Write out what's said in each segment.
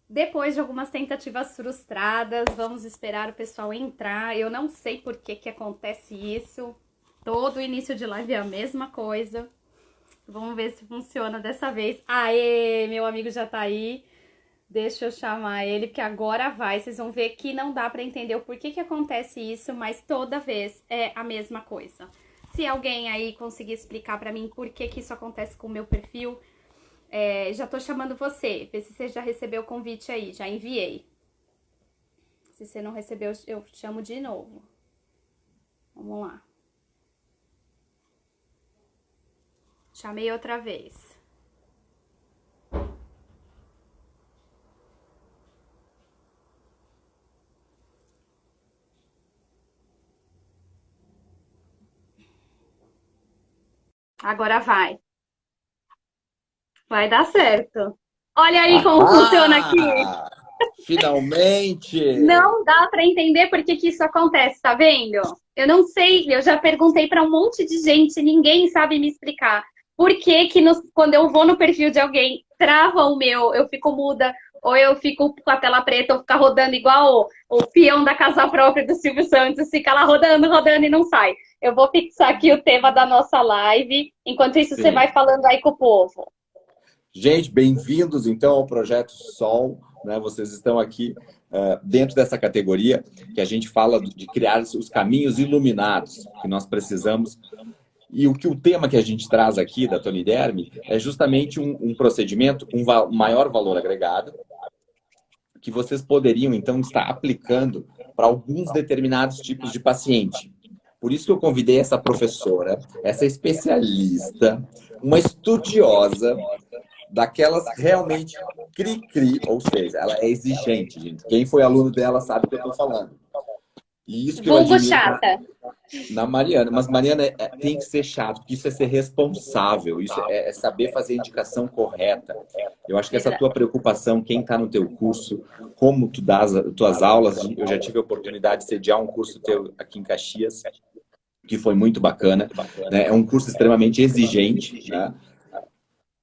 Depois de algumas tentativas frustradas, vamos esperar o pessoal entrar. Eu não sei por que que acontece isso. Todo início de live é a mesma coisa. Vamos ver se funciona dessa vez. Aê, meu amigo já tá aí. Deixa eu chamar ele, que agora vai. Vocês vão ver que não dá pra entender o porquê que acontece isso, mas toda vez é a mesma coisa. Se alguém aí conseguir explicar pra mim por que que isso acontece com o meu perfil, já tô chamando você. Vê se você já recebeu o convite aí. Já enviei. Se você não recebeu, eu chamo de novo. Vamos lá. Chamei outra vez. Agora vai. Vai dar certo. Olha aí como funciona aqui. Ah, finalmente! Não dá para entender por que que isso acontece, tá vendo? Eu não sei, eu já perguntei para um monte de gente, ninguém sabe me explicar. Por que que quando eu vou no perfil de alguém, trava o meu, eu fico muda, ou eu fico com a tela preta, ou ficar rodando igual o peão da casa própria do Silvio Santos, fica lá rodando, rodando e não sai. Eu vou fixar aqui o tema da nossa live, enquanto isso você vai Sim. falando aí com o povo. Gente, bem-vindos então ao Projeto Sol, né? Vocês estão aqui dentro dessa categoria que a gente fala de criar os caminhos iluminados que nós precisamos. E o tema que a gente traz aqui da Tony Derme é justamente um procedimento com maior valor agregado que vocês poderiam então estar aplicando para alguns determinados tipos de paciente. Por isso que eu convidei essa professora, essa especialista, uma estudiosa daquelas realmente cri-cri, ou seja, ela é exigente, gente. Quem foi aluno dela sabe o que eu estou falando. E isso que eu Vulgo admiro chata. na Mariana. Mas Mariana tem que ser chato, porque isso é ser responsável, isso é saber fazer a indicação correta. Eu acho que essa Exato. tua preocupação, quem está no teu curso, como tu dás as tuas aulas, eu já tive a oportunidade de sediar um curso teu aqui em Caxias, que foi muito bacana, né? É um curso extremamente exigente, né?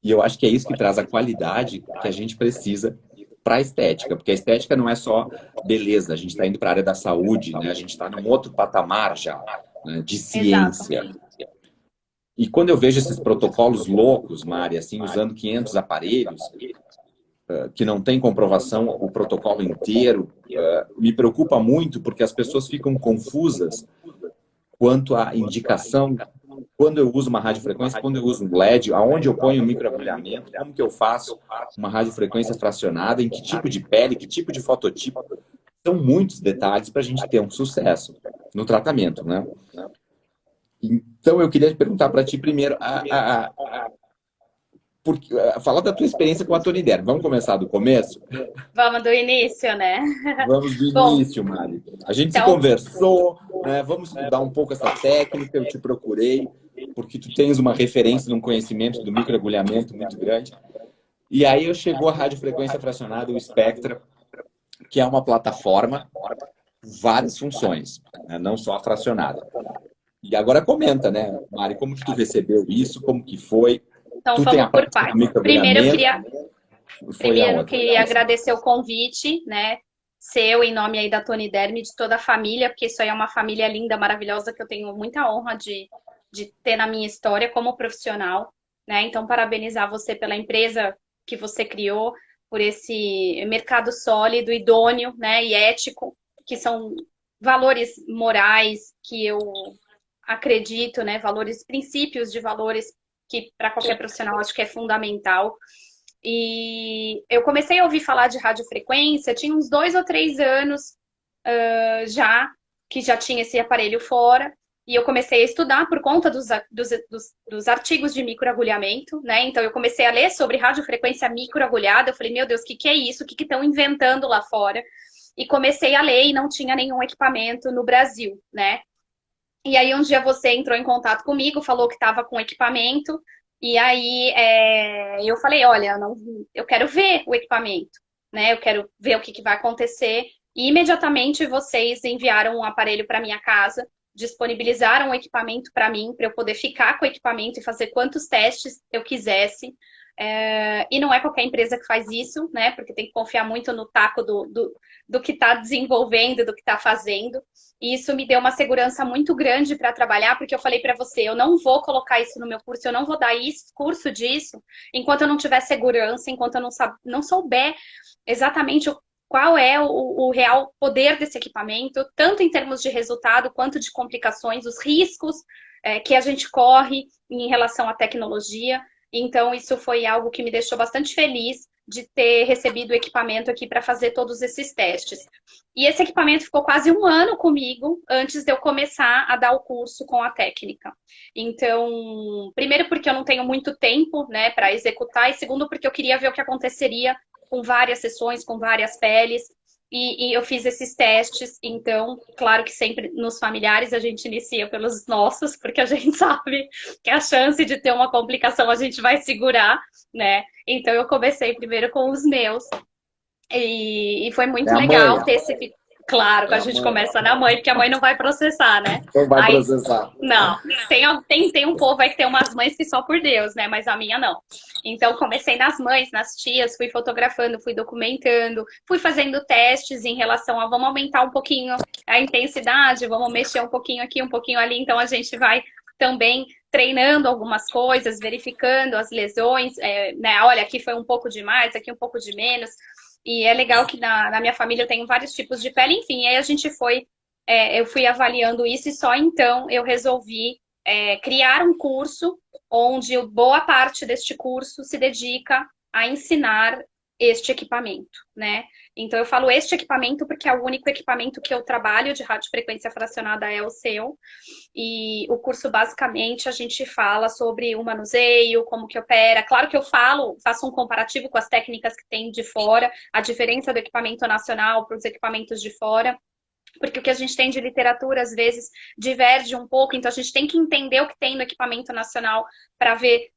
E eu acho que é isso que traz a qualidade que a gente precisa para a estética, porque a estética não é só beleza, a gente está indo para a área da saúde, né? A gente está num outro patamar já, né? De Exato. ciência. E quando eu vejo esses protocolos loucos, Mari, assim, usando 500 aparelhos, que não tem comprovação o protocolo inteiro, me preocupa muito porque as pessoas ficam confusas quanto à indicação, quando eu uso uma radiofrequência, quando eu uso um LED, aonde eu ponho o microagulhamento, como que eu faço uma radiofrequência fracionada, em que tipo de pele, que tipo de fototipo. São muitos detalhes para a gente ter um sucesso no tratamento, né? Então, eu queria perguntar para ti primeiro, falar da tua experiência com a Tony Der. Vamos começar do começo? Vamos do início, né? Vamos do Bom, início, Mari. A gente se então, conversou, né? Vamos estudar um pouco essa técnica. Eu te procurei, porque tu tens uma referência num conhecimento do microagulhamento muito grande. E aí eu chegou a radiofrequência fracionada, o Spectra, que é uma plataforma com várias funções, né? Não só a fracionada. E agora comenta, né, Mari, como que tu recebeu isso, como que foi? então Tu tem vamos a por prática do partes. Primeiro, microagulhamento, foi primeiro eu aonde? queria agradecer o convite, né? Seu, em nome aí da Tony Derme, de toda a família, porque isso aí é uma família linda, maravilhosa, que eu tenho muita honra de ter na minha história como profissional, né? Então, parabenizar você pela empresa que você criou, por esse mercado sólido, idôneo, né? E ético, que são valores morais que eu acredito, né? Valores, princípios de valores que para qualquer profissional acho que é fundamental. E eu comecei a ouvir falar de radiofrequência, tinha uns 2 ou 3 anos já, que já tinha esse aparelho fora, e eu comecei a estudar por conta dos artigos de microagulhamento, né? Então eu comecei a ler sobre radiofrequência microagulhada, eu falei, meu Deus, o que, que é isso? O que estão inventando lá fora? E comecei a ler e não tinha nenhum equipamento no Brasil, né? E aí um dia você entrou em contato comigo, falou que estava com equipamento, e aí eu falei, olha, não, eu quero ver o equipamento, né? Eu quero ver o que, que vai acontecer. E imediatamente vocês enviaram um aparelho para minha casa, disponibilizaram o equipamento para mim, para eu poder ficar com o equipamento e fazer quantos testes eu quisesse. E não é qualquer empresa que faz isso, né? Porque tem que confiar muito no taco do que está desenvolvendo, do que está fazendo. E isso me deu uma segurança muito grande para trabalhar, porque eu falei para você, eu não vou colocar isso no meu curso, eu não vou dar curso disso, enquanto eu não tiver segurança, enquanto eu não souber exatamente qual é o real poder desse equipamento, tanto em termos de resultado, quanto de complicações, os riscos que a gente corre em relação à tecnologia. Então, isso foi algo que me deixou bastante feliz de ter recebido o equipamento aqui para fazer todos esses testes. E esse equipamento ficou quase um ano comigo antes de eu começar a dar o curso com a técnica. Então, primeiro porque eu não tenho muito tempo, né, para executar, e segundo porque eu queria ver o que aconteceria com várias sessões, com várias peles. E eu fiz esses testes, então, claro que sempre nos familiares a gente inicia pelos nossos, porque a gente sabe que a chance de ter uma complicação a gente vai segurar, né? Então eu comecei primeiro com os meus. E foi É muito a mãe. legal ter esse. Claro que É a a gente mãe. começa na mãe, porque a mãe não vai processar, né? Não vai Aí, processar. não. Tem um povo aí que tem umas mães que só por Deus, né? Mas a minha não. Então, comecei nas mães, nas tias, fui fotografando, fui documentando, fui fazendo testes em relação a vamos aumentar um pouquinho a intensidade, vamos mexer um pouquinho aqui, um pouquinho ali. Então, a gente vai também treinando algumas coisas, verificando as lesões, né? Olha, aqui foi um pouco de mais, aqui um pouco de menos. E é legal que na minha família eu tenho vários tipos de pele, enfim, aí a gente eu fui avaliando isso e só então eu resolvi criar um curso onde boa parte deste curso se dedica a ensinar este equipamento, né? Então eu falo este equipamento porque é o único equipamento que eu trabalho de radiofrequência fracionada é o seu. E o curso, basicamente, a gente fala sobre o manuseio, como que opera. Claro que eu faço um comparativo com as técnicas que tem de fora, a diferença do equipamento nacional para os equipamentos de fora. Porque o que a gente tem de literatura, às vezes, diverge um pouco. Então, a gente tem que entender o que tem no equipamento nacional para ver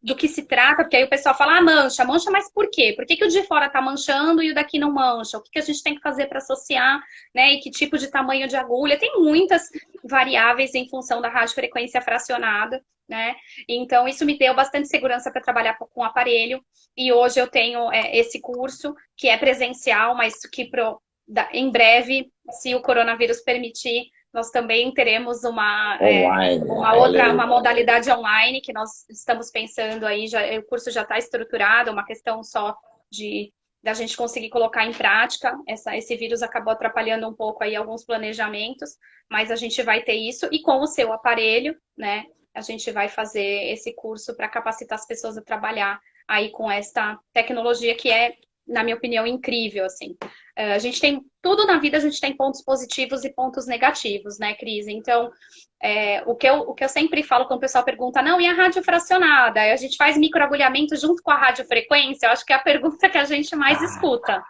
do que se trata. Porque aí o pessoal fala, mancha. Mancha, mas por quê? Por que que o de fora está manchando e o daqui não mancha? O que que a gente tem que fazer para associar, né? E que tipo de tamanho de agulha? Tem muitas variáveis em função da radiofrequência fracionada, né? Então, isso me deu bastante segurança para trabalhar com o aparelho. E hoje eu tenho esse curso, que é presencial, mas que em breve, se o coronavírus permitir, nós também teremos uma modalidade online que nós estamos pensando aí, o curso já está estruturado, uma questão só da gente conseguir colocar em prática. Esse vírus acabou atrapalhando um pouco aí alguns planejamentos, mas a gente vai ter isso, e com o seu aparelho, né, a gente vai fazer esse curso para capacitar as pessoas a trabalhar aí com esta tecnologia que é, na minha opinião, incrível, assim. A gente tem, tudo na vida a gente tem pontos positivos e pontos negativos, né, Cris? Então, o que eu sempre falo quando o pessoal pergunta, não, e a radiofracionada? A gente faz microagulhamento junto com a radiofrequência? Eu acho que é a pergunta que a gente mais escuta.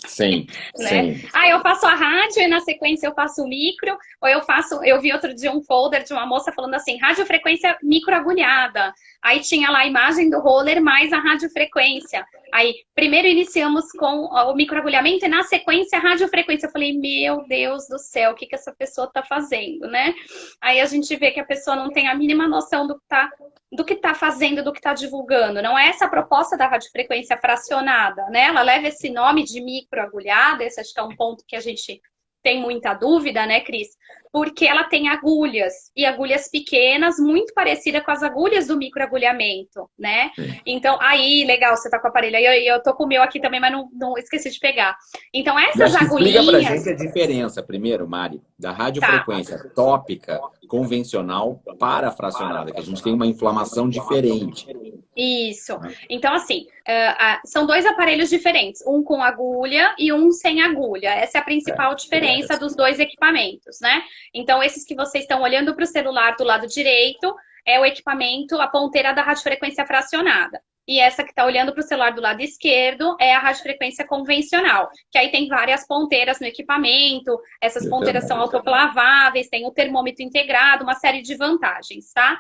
Sim, né? sim. Eu faço a rádio e na sequência eu faço o micro, ou eu vi outro dia um folder de uma moça falando assim, radiofrequência microagulhada. Aí tinha lá a imagem do roller mais a radiofrequência. Aí, primeiro iniciamos com o microagulhamento e na sequência a radiofrequência. Eu falei, meu Deus do céu, o que essa pessoa tá fazendo, né? Aí a gente vê que a pessoa não tem a mínima noção do que está fazendo, do que está divulgando. Não é essa a proposta da radiofrequência fracionada, né? Ela leva esse nome de microagulhada, esse acho que é um ponto que a gente tem muita dúvida, né, Cris? Porque ela tem agulhas, e agulhas pequenas, muito parecida com as agulhas do microagulhamento, né? Então, aí, legal, você tá com o aparelho. Aí eu tô com o meu aqui também, mas não esqueci de pegar. Então, essas agulhinhas... Explica pra gente a diferença, primeiro, Mari, da radiofrequência tópica, convencional, para a fracionada, que a gente tem uma inflamação diferente. Isso. Então, assim, são dois aparelhos diferentes, um com agulha e um sem agulha. Essa é a principal diferença dos dois equipamentos, né? Então, esses que vocês estão olhando para o celular do lado direito é o equipamento, a ponteira da radiofrequência fracionada. E essa que está olhando para o celular do lado esquerdo é a radiofrequência convencional, que aí tem várias ponteiras no equipamento, essas ponteiras são autoclaváveis, tem o termômetro integrado, uma série de vantagens, tá?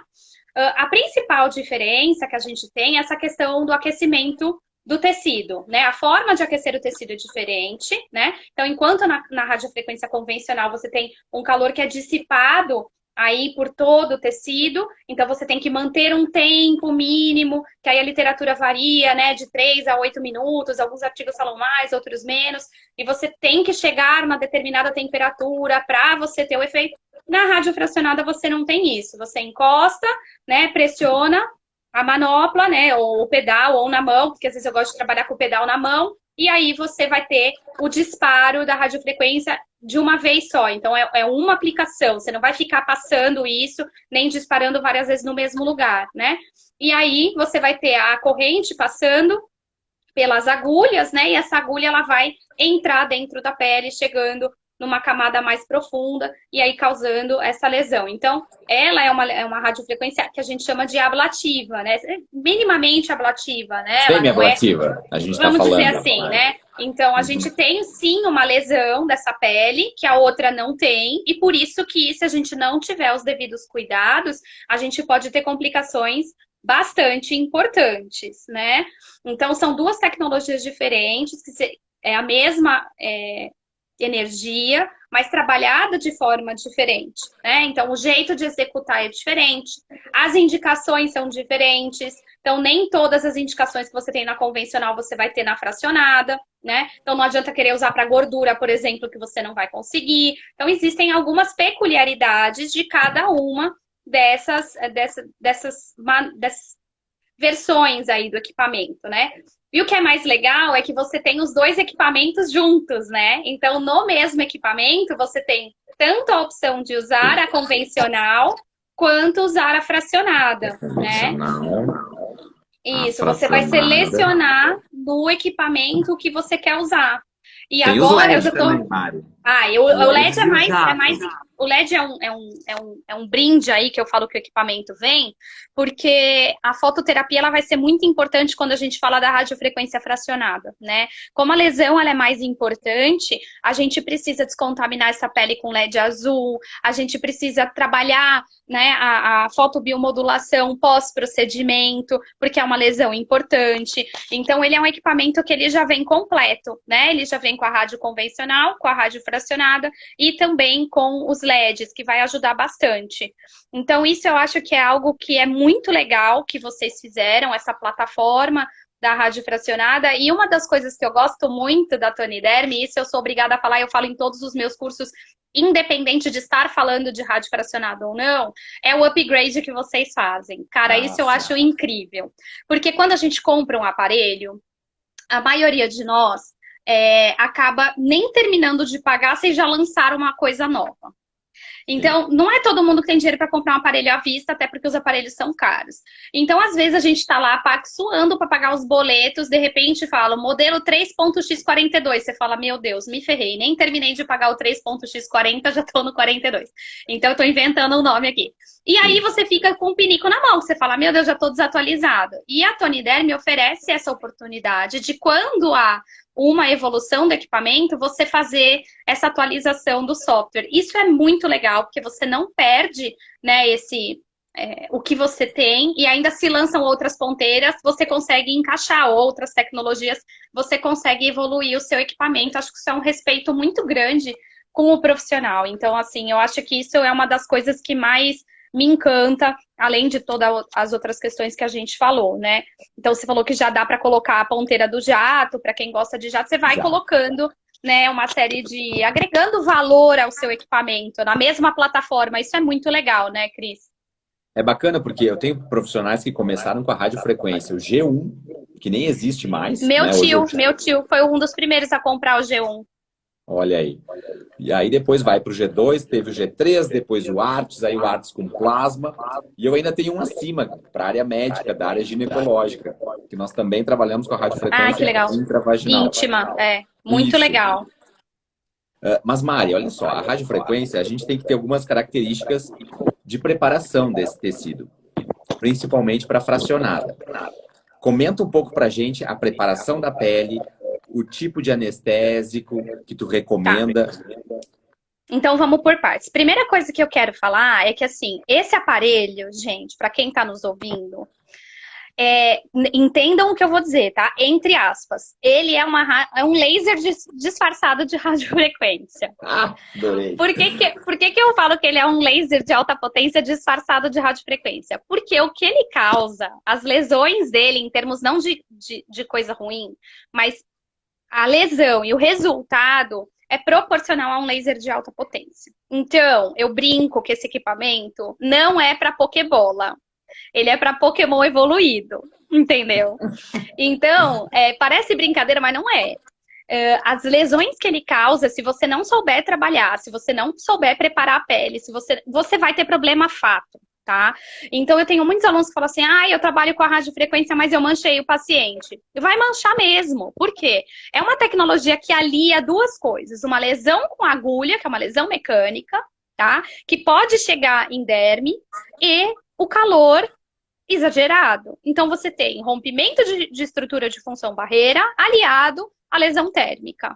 A principal diferença que a gente tem é essa questão do aquecimento do tecido, né? A forma de aquecer o tecido é diferente, né? Então, enquanto na radiofrequência convencional você tem um calor que é dissipado aí por todo o tecido, então você tem que manter um tempo mínimo, que aí a literatura varia, né, de 3 a 8 minutos, alguns artigos falam mais, outros menos, e você tem que chegar numa determinada temperatura para você ter o efeito. Na radiofracionada você não tem isso, você encosta, né, pressiona a manopla, né, ou o pedal, ou na mão, porque às vezes eu gosto de trabalhar com o pedal na mão, e aí você vai ter o disparo da radiofrequência de uma vez só. Então, é uma aplicação. Você não vai ficar passando isso, nem disparando várias vezes no mesmo lugar, né? E aí, você vai ter a corrente passando pelas agulhas, né? E essa agulha, ela vai entrar dentro da pele, chegando numa camada mais profunda e aí causando essa lesão. Então, ela é uma radiofrequência que a gente chama de ablativa, né? Minimamente ablativa, né? Ela não é, Semi-ablativa, a gente está vamos dizer falando. assim, né? Então, a gente tem sim uma lesão dessa pele, que a outra não tem, e por isso que, se a gente não tiver os devidos cuidados, a gente pode ter complicações bastante importantes, né? Então, são duas tecnologias diferentes, que é a mesma energia, mas trabalhada de forma diferente, né? Então, o jeito de executar é diferente, as indicações são diferentes, então nem todas as indicações que você tem na convencional você vai ter na fracionada, né? Então, não adianta querer usar para gordura, por exemplo, que você não vai conseguir. Então, existem algumas peculiaridades de cada uma dessas versões aí do equipamento, né? E o que é mais legal é que você tem os dois equipamentos juntos, né? Então, no mesmo equipamento, você tem tanto a opção de usar a convencional quanto usar a fracionada, né? Isso, você vai selecionar no equipamento o que você quer usar. E tem os agora LED eu já tô. também, Mari. O LED o LED é um brinde aí que eu falo que o equipamento vem, porque a fototerapia ela vai ser muito importante quando a gente fala da radiofrequência fracionada, né? Como a lesão ela é mais importante, a gente precisa descontaminar essa pele com LED azul, a gente precisa trabalhar, né, a fotobiomodulação pós-procedimento, porque é uma lesão importante. Então, ele é um equipamento que ele já vem completo, né? Ele já vem com a rádio convencional, com a rádio fracionada e também com os LEDs, que vai ajudar bastante. Então, isso eu acho que é algo que é muito legal que vocês fizeram, essa plataforma da rádio fracionada. E uma das coisas que eu gosto muito da Tony Derme, isso eu sou obrigada a falar, eu falo em todos os meus cursos, independente de estar falando de rádio fracionada ou não, é o upgrade que vocês fazem. Cara, isso eu acho incrível. Porque quando a gente compra um aparelho, a maioria de nós acaba nem terminando de pagar, vocês já lançaram uma coisa nova. Então, não é todo mundo que tem dinheiro para comprar um aparelho à vista, até porque os aparelhos são caros. Então, às vezes, a gente está lá suando para pagar os boletos, de repente fala, modelo 3.x42. Você fala, meu Deus, me ferrei, nem terminei de pagar o 3.x40, já estou no 42. Então, eu estou inventando um nome aqui. E aí, você fica com o pinico na mão, você fala, meu Deus, já estou desatualizado. E a Tony Derme oferece essa oportunidade de quando há uma evolução do equipamento, você fazer essa atualização do software. Isso é muito legal, porque você não perde, né, o que você tem e ainda se lançam outras ponteiras, você consegue encaixar outras tecnologias, você consegue evoluir o seu equipamento. Acho que isso é um respeito muito grande com o profissional. Então, assim, eu acho que isso é uma das coisas que mais me encanta, além de todas as outras questões que a gente falou, né? Então, você falou que já dá para colocar a ponteira do jato, para quem gosta de jato, você vai colocando, né, uma série de... agregando valor ao seu equipamento, na mesma plataforma. Isso é muito legal, né, Cris? É bacana porque eu tenho profissionais que começaram com a radiofrequência, o G1, que nem existe mais. Meu tio foi um dos primeiros a comprar o G1. Olha aí. E aí depois vai para o G2, teve o G3, depois o Arts, aí o Arts com plasma. E eu ainda tenho um acima, para a área médica, da área ginecológica, que nós também trabalhamos com a radiofrequência que legal. intravaginal. Íntima, muito legal. Mas, Mari, olha só, a radiofrequência, a gente tem que ter algumas características de preparação desse tecido, principalmente para fracionada. Comenta um pouco para a gente a preparação da pele, o tipo de anestésico que tu recomenda. Tá. Então, vamos por partes. Primeira coisa que eu quero falar é que, assim, esse aparelho, gente, para quem está nos ouvindo, Entendam o que eu vou dizer, tá? Entre aspas. Ele é um laser disfarçado de radiofrequência. Ah, adorei. Por que eu falo que ele é um laser de alta potência disfarçado de radiofrequência? Porque o que ele causa, as lesões dele, em termos não de coisa ruim, mas a lesão e o resultado é proporcional a um laser de alta potência. Então, eu brinco que esse equipamento não é para Pokébola. Ele é para Pokémon evoluído, entendeu? Então, parece brincadeira, mas não é. As lesões que ele causa, se você não souber trabalhar, se você não souber preparar a pele, se você vai ter problema fato, tá? Então, eu tenho muitos alunos que falam assim, eu trabalho com a radiofrequência, mas eu manchei o paciente. Vai manchar mesmo. Por quê? É uma tecnologia que alia duas coisas. Uma lesão com agulha, que é uma lesão mecânica, tá? Que pode chegar em derme, e o calor exagerado. Então, você tem rompimento de estrutura de função barreira aliado à lesão térmica.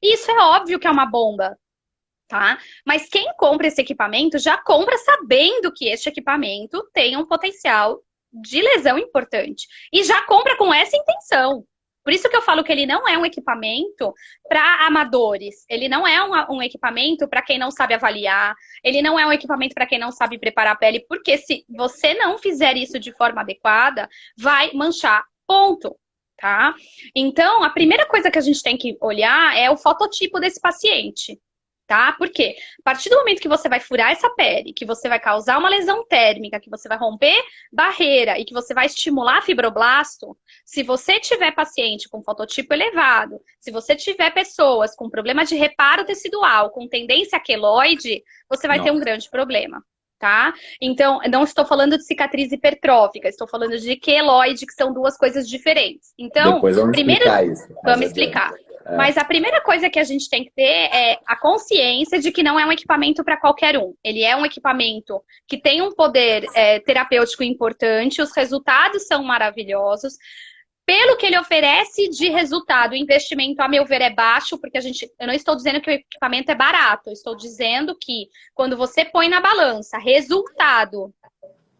Isso é óbvio que é uma bomba, tá? Mas quem compra esse equipamento já compra sabendo que este equipamento tem um potencial de lesão importante. E já compra com essa intenção. Por isso que eu falo que ele não é um equipamento para amadores. Ele não é um equipamento para quem não sabe avaliar. Ele não é um equipamento para quem não sabe preparar a pele. Porque se você não fizer isso de forma adequada, vai manchar. Ponto. Tá? Então, a primeira coisa que a gente tem que olhar é o fototipo desse paciente. Tá? Por quê? A partir do momento que você vai furar essa pele, que você vai causar uma lesão térmica, que você vai romper barreira e que você vai estimular fibroblasto, se você tiver paciente com fototipo elevado, se você tiver pessoas com problema de reparo tecidual, com tendência queloide, você vai ter um grande problema. Tá? Então, não estou falando de cicatriz hipertrófica, estou falando de queloide, que são duas coisas diferentes. Então, depois vamos primeiro, explicar isso. vamos explicar. Mas a primeira coisa que a gente tem que ter é a consciência de que não é um equipamento para qualquer um. Ele é um equipamento que tem um poder terapêutico importante, os resultados são maravilhosos. Pelo que ele oferece de resultado, o investimento, a meu ver, é baixo, porque eu não estou dizendo que o equipamento é barato, eu estou dizendo que quando você põe na balança resultado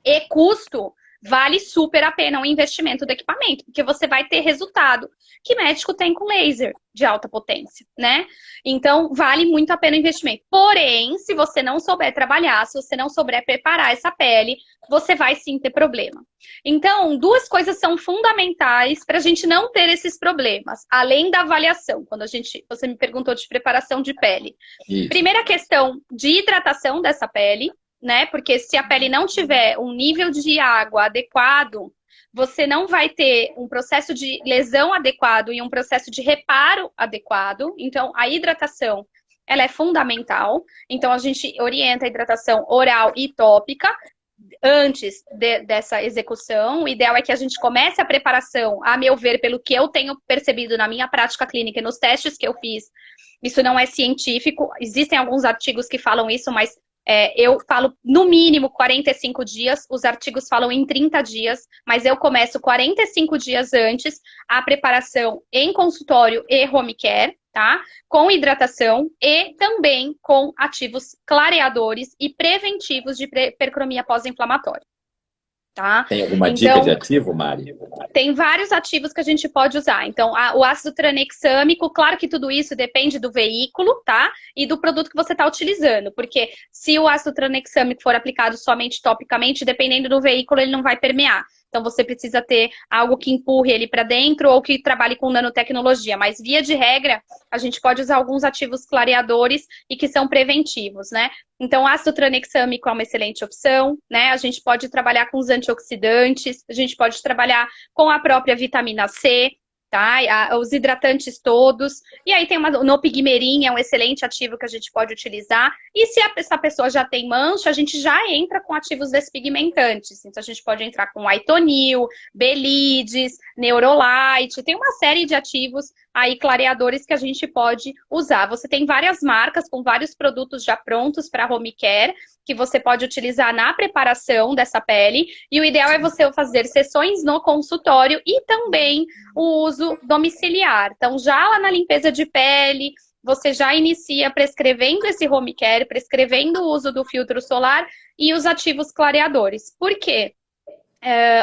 e custo, vale super a pena o investimento do equipamento, porque você vai ter resultado que médico tem com laser de alta potência, né? Então, vale muito a pena o investimento. Porém, se você não souber trabalhar, se você não souber preparar essa pele, você vai sim ter problema. Então, duas coisas são fundamentais para a gente não ter esses problemas, além da avaliação. Você me perguntou de preparação de pele. Isso. Primeira questão de hidratação dessa pele, né? Porque se a pele não tiver um nível de água adequado, você não vai ter um processo de lesão adequado e um processo de reparo adequado. Então, a hidratação, ela é fundamental. Então, a gente orienta a hidratação oral e tópica antes dessa execução. O ideal é que a gente comece a preparação, a meu ver, pelo que eu tenho percebido na minha prática clínica e nos testes que eu fiz. Isso não é científico. Existem alguns artigos que falam isso, mas eu falo no mínimo 45 dias, os artigos falam em 30 dias, mas eu começo 45 dias antes a preparação em consultório e home care, tá? Com hidratação e também com ativos clareadores e preventivos de hipercromia pós-inflamatória. Tá? Tem alguma dica de ativo, Mari? Tem vários ativos que a gente pode usar. Então, o ácido tranexâmico, claro que tudo isso depende do veículo, tá? E do produto que você está utilizando. Porque se o ácido tranexâmico for aplicado somente topicamente, dependendo do veículo, ele não vai permear. Então, você precisa ter algo que empurre ele para dentro ou que trabalhe com nanotecnologia. Mas, via de regra, a gente pode usar alguns ativos clareadores e que são preventivos, né? Então, ácido tranexâmico é uma excelente opção, né? A gente pode trabalhar com os antioxidantes, a gente pode trabalhar com a própria vitamina C, tá? Os hidratantes todos. E aí tem o Nopigmerin, é um excelente ativo que a gente pode utilizar. E se essa pessoa já tem mancha, a gente já entra com ativos despigmentantes. Então, a gente pode entrar com Aitonil, Belides, Neurolite. Tem uma série de ativos aí, clareadores, que a gente pode usar. Você tem várias marcas com vários produtos já prontos para home care, que você pode utilizar na preparação dessa pele. E o ideal é você fazer sessões no consultório e também o uso domiciliar. Então, já lá na limpeza de pele, você já inicia prescrevendo esse home care, prescrevendo o uso do filtro solar e os ativos clareadores. Por quê?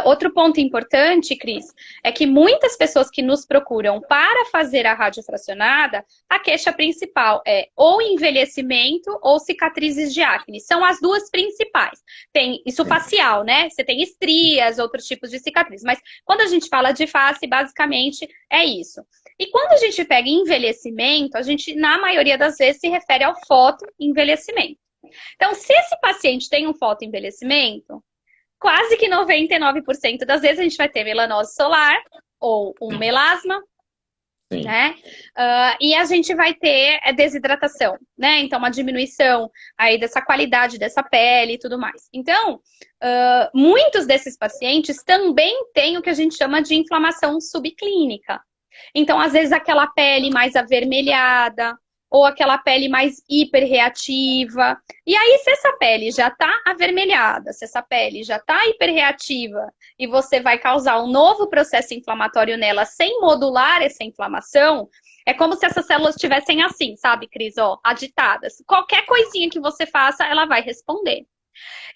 Outro ponto importante, Cris, é que muitas pessoas que nos procuram para fazer a radiofracionada, a queixa principal é ou envelhecimento ou cicatrizes de acne. São as duas principais. Tem isso Sim. facial, né? Você tem estrias, outros tipos de cicatriz. Mas quando a gente fala de face, basicamente é isso. E quando a gente pega envelhecimento, a gente, na maioria das vezes, se refere ao fotoenvelhecimento. Então, se esse paciente tem um fotoenvelhecimento, quase que 99% das vezes a gente vai ter melanose solar ou um melasma, Sim. né? E a gente vai ter desidratação, né? Então, uma diminuição aí dessa qualidade dessa pele e tudo mais. Então, muitos desses pacientes também têm o que a gente chama de inflamação subclínica. Então, às vezes, aquela pele mais avermelhada, ou aquela pele mais hiperreativa. E aí, se essa pele já está avermelhada, se essa pele já está hiperreativa, e você vai causar um novo processo inflamatório nela sem modular essa inflamação, é como se essas células estivessem assim, sabe, Cris? Ó, agitadas. Qualquer coisinha que você faça, ela vai responder.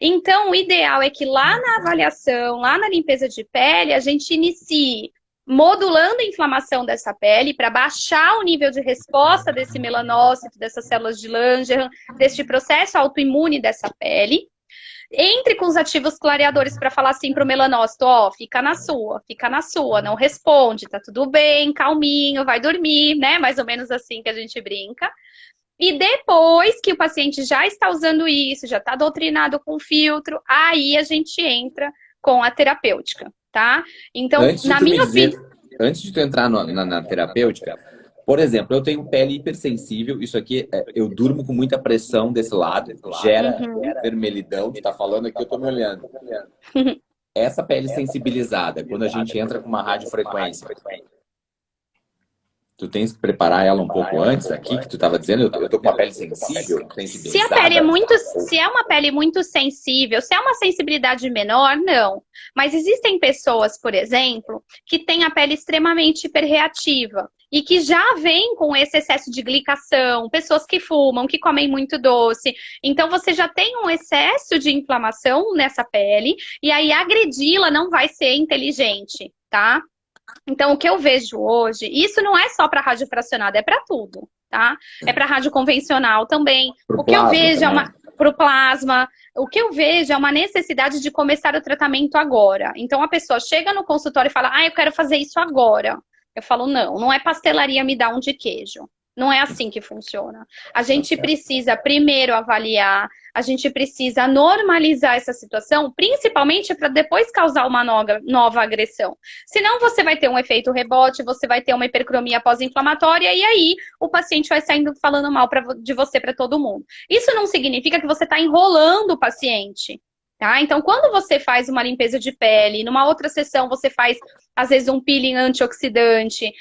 Então, o ideal é que lá na avaliação, lá na limpeza de pele, a gente inicie modulando a inflamação dessa pele para baixar o nível de resposta desse melanócito, dessas células de Langerhans, deste processo autoimune dessa pele. Entre com os ativos clareadores para falar assim para o melanócito, ó, fica na sua, não responde, tá tudo bem, calminho, vai dormir, né? Mais ou menos assim que a gente brinca. E depois que o paciente já está usando isso, já está doutrinado com filtro, aí a gente entra com a terapêutica. Tá? Então, na minha opinião. Antes de tu entrar na terapêutica, por exemplo, eu tenho pele hipersensível, isso aqui, eu durmo com muita pressão desse lado, gera vermelhidão, tu tá falando aqui, eu tô me olhando. Essa pele sensibilizada, quando a gente entra com uma radiofrequência, tu tens que preparar ela um pouco antes aqui, que tu estava dizendo, eu tô com uma pele sensível, sensibilizada. Se a pele se é uma pele muito sensível, se é uma sensibilidade menor, não. Mas existem pessoas, por exemplo, que têm a pele extremamente hiperreativa e que já vêm com esse excesso de glicação, pessoas que fumam, que comem muito doce. Então, você já tem um excesso de inflamação nessa pele e aí agredi-la não vai ser inteligente, tá? Então, o que eu vejo hoje, isso não é só para radiofracionada, é para tudo, tá? É para rádio convencional também. O que eu vejo é para o plasma, o que eu vejo é uma necessidade de começar o tratamento agora. Então, a pessoa chega no consultório e fala, eu quero fazer isso agora. Eu falo, não é pastelaria me dá um de queijo. Não é assim que funciona. A gente precisa primeiro avaliar, a gente precisa normalizar essa situação, principalmente para depois causar uma nova agressão. Senão você vai ter um efeito rebote, você vai ter uma hipercromia pós-inflamatória e aí o paciente vai saindo falando mal de você para todo mundo. Isso não significa que você está enrolando o paciente. Tá? Então, quando você faz uma limpeza de pele, numa outra sessão você faz, às vezes, um peeling antioxidante,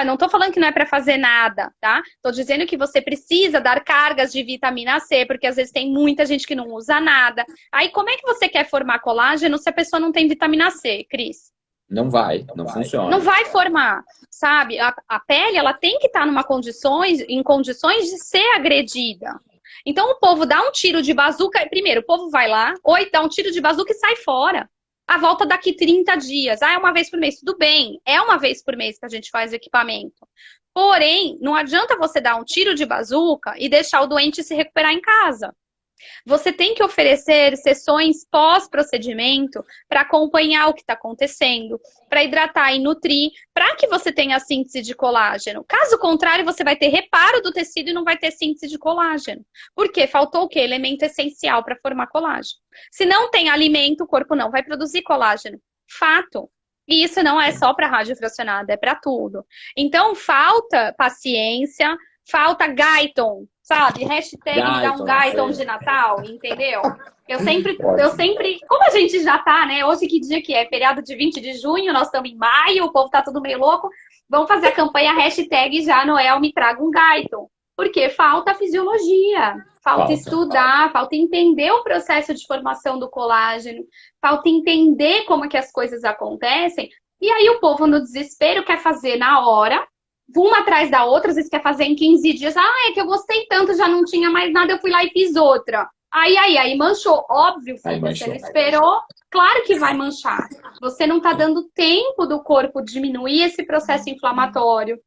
não tô falando que não é para fazer nada, tá? Tô dizendo que você precisa dar cargas de vitamina C, porque às vezes tem muita gente que não usa nada. Aí, como é que você quer formar colágeno se a pessoa não tem vitamina C, Cris? Não funciona. Não vai formar, sabe? A pele, ela tem que estar em condições de ser agredida. Então o povo dá um tiro de bazuca, primeiro o povo vai lá, dá um tiro de bazuca e sai fora. A volta daqui 30 dias, é uma vez por mês, tudo bem, é uma vez por mês que a gente faz o equipamento. Porém, não adianta você dar um tiro de bazuca e deixar o doente se recuperar em casa. Você tem que oferecer sessões pós-procedimento para acompanhar o que está acontecendo, para hidratar e nutrir, para que você tenha a síntese de colágeno. Caso contrário, você vai ter reparo do tecido e não vai ter síntese de colágeno. Por quê? Faltou o quê? Elemento essencial para formar colágeno. Se não tem alimento, o corpo não vai produzir colágeno. Fato. E isso não é só para radiofracionada, é para tudo. Então, falta paciência, falta Guyton, sabe? Hashtag dá um Guyton de Natal, entendeu? Eu sempre, como a gente já tá, né? Hoje que dia que é? Feriado de 20 de junho, nós estamos em maio, o povo tá tudo meio louco. Vamos fazer a campanha hashtag já Noel me traga um Guyton. Porque falta fisiologia, falta estudar, falta entender o processo de formação do colágeno, falta entender como é que as coisas acontecem. E aí o povo no desespero quer fazer na hora, uma atrás da outra, às vezes quer fazer em 15 dias. É que eu gostei tanto, já não tinha mais nada, eu fui lá e fiz outra. Aí manchou. Óbvio, Aí filha, você manchou. não esperou. Claro que vai manchar. Você não está dando tempo do corpo diminuir esse processo inflamatório,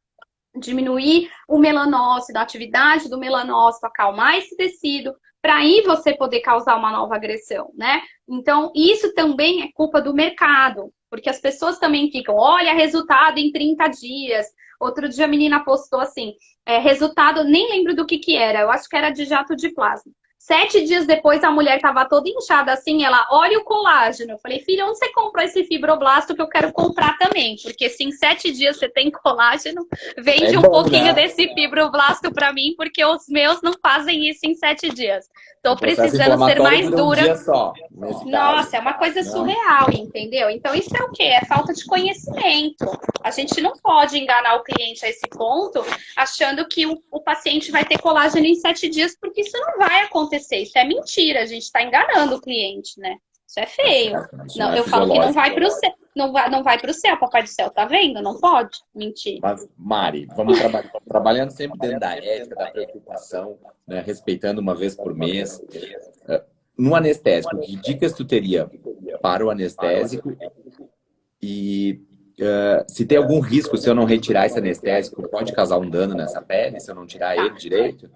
diminuir o melanócito, a atividade do melanócito, acalmar esse tecido, para aí você poder causar uma nova agressão, né? Então, isso também é culpa do mercado, porque as pessoas também ficam, olha, resultado em 30 dias. Outro dia a menina postou assim, resultado, nem lembro do que era, eu acho que era de jato de plasma. 7 dias depois, a mulher estava toda inchada assim, ela, olha o colágeno. Eu falei, filha, onde você comprou esse fibroblasto que eu quero comprar também? Porque se em 7 dias você tem colágeno, É vende um bom, pouquinho né? desse fibroblasto para mim, porque os meus não fazem isso em 7 dias. O Tô processo precisando ser inflamatório mais dura um dura. dia só, nesse caso. Nossa, é uma coisa Né? surreal, entendeu? Então, isso é o quê? É falta de conhecimento. A gente não pode enganar o cliente a esse ponto, achando que o paciente vai ter colágeno em 7 dias, porque isso não vai acontecer. Isso é mentira. A gente está enganando o cliente, né? Isso é Tá feio. certo, né? Isso não Não, é eu falo que não fisiológico. vai para o céu. Não vai para o céu, papai do céu, tá vendo? Não pode mentir. Mas, Mari, vamos trabalhando sempre dentro da ética, da preocupação, né? Respeitando uma vez por mês. No anestésico, que dicas tu teria para o anestésico? E se tem algum risco, se eu não retirar esse anestésico, pode causar um dano nessa pele, se eu não tirar Tá. ele direito?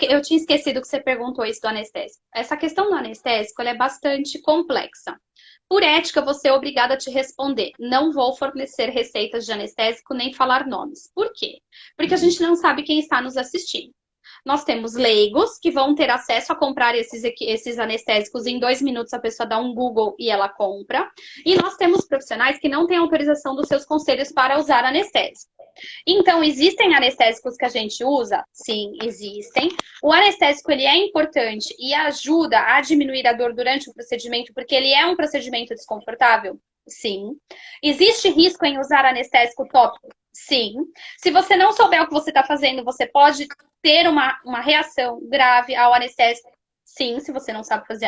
Eu tinha esquecido que você perguntou isso do anestésico. Essa questão do anestésico ela é bastante complexa. Por ética, você é obrigada a te responder. Não vou fornecer receitas de anestésico nem falar nomes. Por quê? Porque a Uhum. gente não sabe quem está nos assistindo. Nós temos leigos que vão ter acesso a comprar esses anestésicos. Em 2 minutos a pessoa dá um Google e ela compra. E nós temos profissionais que não têm autorização dos seus conselhos para usar anestésico. Então, existem anestésicos que a gente usa? Sim, existem. O anestésico, ele é importante e ajuda a diminuir a dor durante o procedimento, porque ele é um procedimento desconfortável? Sim. Existe risco em usar anestésico tópico? Sim. Se você não souber o que você está fazendo, você pode ter uma reação grave ao anestésico. Sim, se você não sabe fazer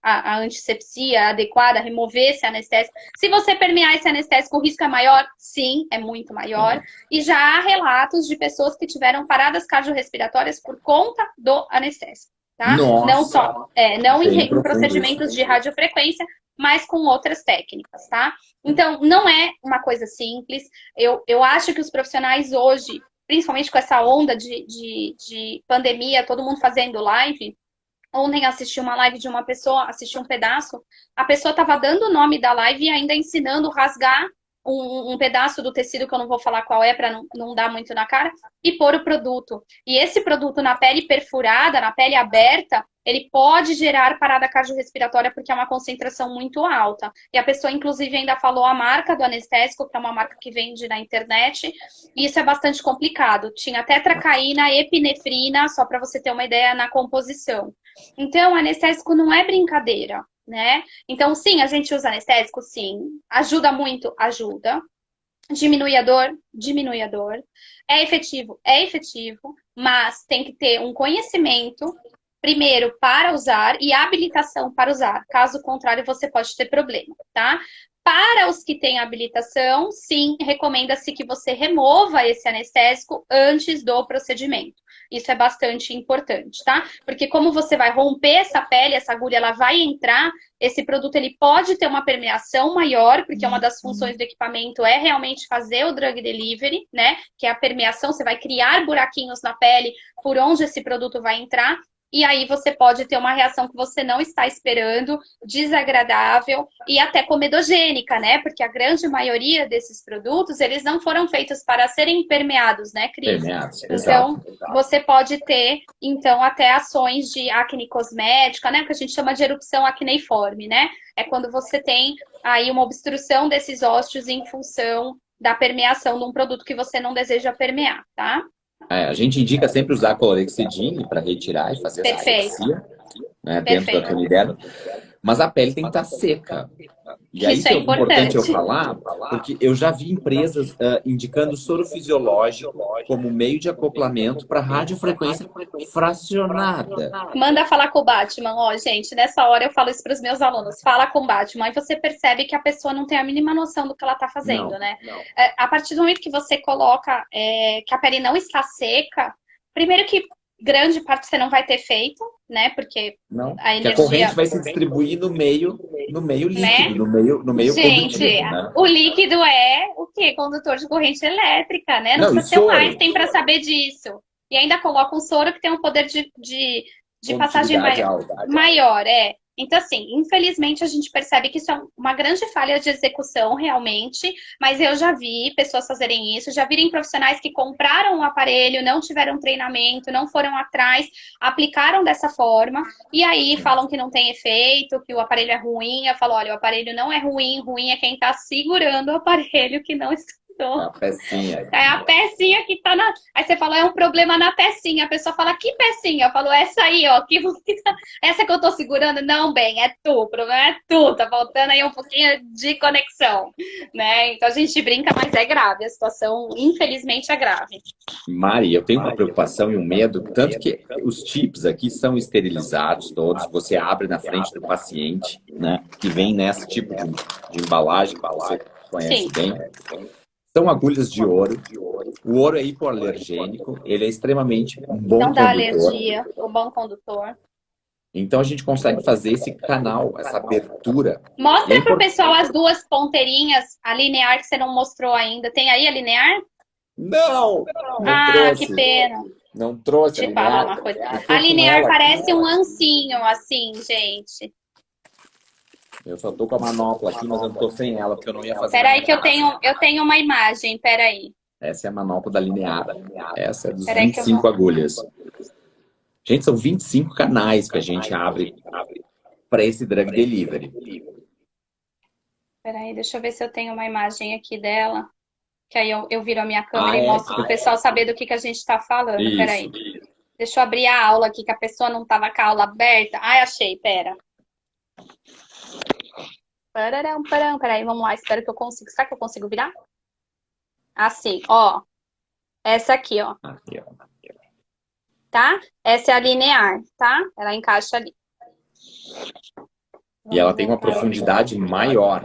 a antisepsia adequada, remover esse anestésico. Se você permear esse anestésico, o risco é maior? Sim, é muito maior. E já há relatos de pessoas que tiveram paradas cardiorrespiratórias por conta do anestésico, tá? Não Nossa, só, não bem em profundo isso. procedimentos de radiofrequência, mas com outras técnicas, tá? Então, não é uma coisa simples. Eu acho que os profissionais hoje, principalmente com essa onda de pandemia, todo mundo fazendo live. Ontem assisti uma live de uma pessoa, assisti um pedaço, a pessoa estava dando o nome da live e ainda ensinando a rasgar um pedaço do tecido, que eu não vou falar qual é, para não dar muito na cara, e pôr o produto. E esse produto na pele perfurada, na pele aberta, ele pode gerar parada cardiorrespiratória porque é uma concentração muito alta. E a pessoa, inclusive, ainda falou a marca do anestésico, que é uma marca que vende na internet, e isso é bastante complicado. Tinha tetracaína, epinefrina, só para você ter uma ideia na composição. Então, anestésico não é brincadeira, né? Então, sim, a gente usa anestésico, sim. Ajuda muito? Ajuda. Diminui a dor? Diminui a dor. É efetivo? É efetivo, mas tem que ter um conhecimento, primeiro, para usar e habilitação para usar. Caso contrário, você pode ter problema, tá? Para os que têm habilitação, sim, recomenda-se que você remova esse anestésico antes do procedimento. Isso é bastante importante, tá? Porque como você vai romper essa pele, essa agulha, ela vai entrar, esse produto ele pode ter uma permeação maior, porque uma das funções do equipamento é realmente fazer o drug delivery, né? Que é a permeação, você vai criar buraquinhos na pele por onde esse produto vai entrar. E aí você pode ter uma reação que você não está esperando, desagradável e até comedogênica, né? Porque a grande maioria desses produtos, eles não foram feitos para serem permeados, né, Cris? Permeados, Então, exato. você pode ter, então, até ações de acne cosmética, né? Que a gente chama de erupção acneiforme, né? É quando você tem aí uma obstrução desses ósseos em função da permeação de um produto que você não deseja permear, tá? A gente indica sempre usar clorexidine para retirar e fazer essa Perfeito, asepsia, né, dentro da perfeito. toniderma, mas a pele tem que estar seca. E aí Isso isso é é importante eu importante. falar, porque eu já vi empresas indicando soro fisiológico como meio de acoplamento para radiofrequência fracionada. Manda falar com o Batman, ó, gente, nessa hora eu falo isso para os meus alunos, fala com o Batman, e você percebe que a pessoa não tem a mínima noção do que ela está fazendo, Não. né? A partir do momento que você coloca que a pele não está seca, primeiro que grande parte você não vai ter feito, né? Porque Não, a que a corrente energia, vai se distribuir no meio líquido, né? no meio Gente, condutivo, né? o líquido é o quê? Condutor de corrente elétrica, né? Não Não, e precisa ser um soro, Einstein para saber disso. E ainda coloca um soro que tem um poder de passagem condutividade alta. maior, é. Então, assim, infelizmente a gente percebe que isso é uma grande falha de execução, realmente, mas eu já vi pessoas fazerem isso, já virem profissionais que compraram um aparelho, não tiveram treinamento, não foram atrás, aplicaram dessa forma, e aí falam que não tem efeito, que o aparelho é ruim. Eu falo, olha, o aparelho não é ruim, ruim é quem está segurando o aparelho que não É estudou. a pecinha. É a pecinha que tá na. Aí você fala, é um problema na pecinha. A pessoa fala, que pecinha? Eu falo, essa aí, ó. Essa que eu tô segurando? Não, bem, é tu. O problema é tu. Tá faltando aí um pouquinho de conexão, né? Então a gente brinca, mas é grave. A situação, infelizmente, é grave. Mari, eu tenho uma preocupação e um medo, tanto que os chips aqui são esterilizados todos, você abre na frente do paciente, né? Que vem nesse tipo de embalagem que você conhece Sim. bem. São agulhas de ouro. O ouro é hipoalergênico, ele é extremamente um bom Não dá condutor. alergia, o bom condutor. Então a gente consegue fazer esse canal, essa abertura. E é Mostra pro importante. pessoal as duas ponteirinhas, a linear que você não mostrou ainda. Tem aí a linear? Não! Não Ah, que trouxe. pena. Não trouxe a Te falar linear. uma coisa. Eu A tô com linear ela aqui. parece um ancinho, assim, gente. Eu só tô com a manopla aqui, mas eu tô sem ela, porque eu não ia fazer na Peraí minha que casa. eu tenho uma imagem, peraí. Essa é a manopla da linear. Essa é dos Peraí que eu 25 vou. agulhas. Gente, são 25 canais que a gente abre para esse drug delivery. Peraí, deixa eu ver se eu tenho uma imagem aqui dela. Que aí eu viro a minha câmera Ah, e é? mostro pro pessoal saber do que a gente tá falando. Isso. Peraí. Deixa eu abrir a aula aqui, que a pessoa não tava com a aula aberta. Ai, achei, pera. Pararam, pararam, peraí, vamos lá, espero que eu consiga. Será que eu consigo virar? Assim, ó. Essa aqui, ó. Aqui, ó. Tá? Essa é a linear, tá? Ela encaixa ali. E ela tem uma profundidade maior.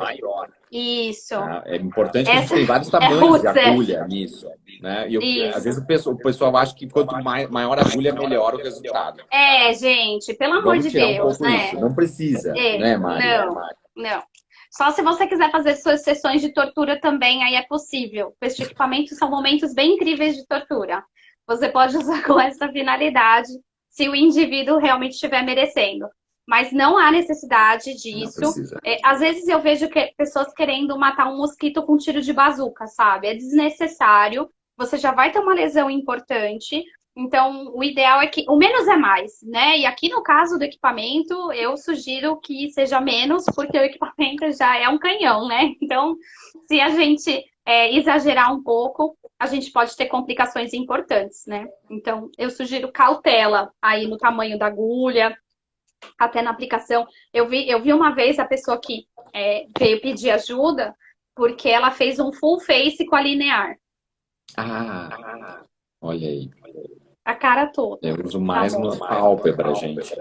Isso. Tá? É importante que a gente Essa tem vários é tamanhos de roots, é. agulha nisso. Né? Às Isso. vezes o pessoal acha que quanto maior a agulha, melhor o resultado. É, gente, pelo amor Vamos de tirar um Deus, pouco né? isso. Não precisa, É, né, Mari? não, não. Só se você quiser fazer suas sessões de tortura também, aí é possível. Este equipamento são momentos bem incríveis de tortura. Você pode usar com essa finalidade, se o indivíduo realmente estiver merecendo. Mas não há necessidade Não disso. precisa. Às vezes eu vejo pessoas querendo matar um mosquito com tiro de bazuca, sabe? É desnecessário. Você já vai ter uma lesão importante. Então, o ideal é que o menos é mais, né? E aqui no caso do equipamento, eu sugiro que seja menos, porque o equipamento já é um canhão, né? Então, se a gente exagerar um pouco, a gente pode ter complicações importantes, né? Então, eu sugiro cautela aí no tamanho da agulha, até na aplicação. Eu vi uma vez a pessoa que veio pedir ajuda, porque ela fez um full face com a linear. Ah, olha aí. A cara toda. Eu uso mais no pálpebra, gente.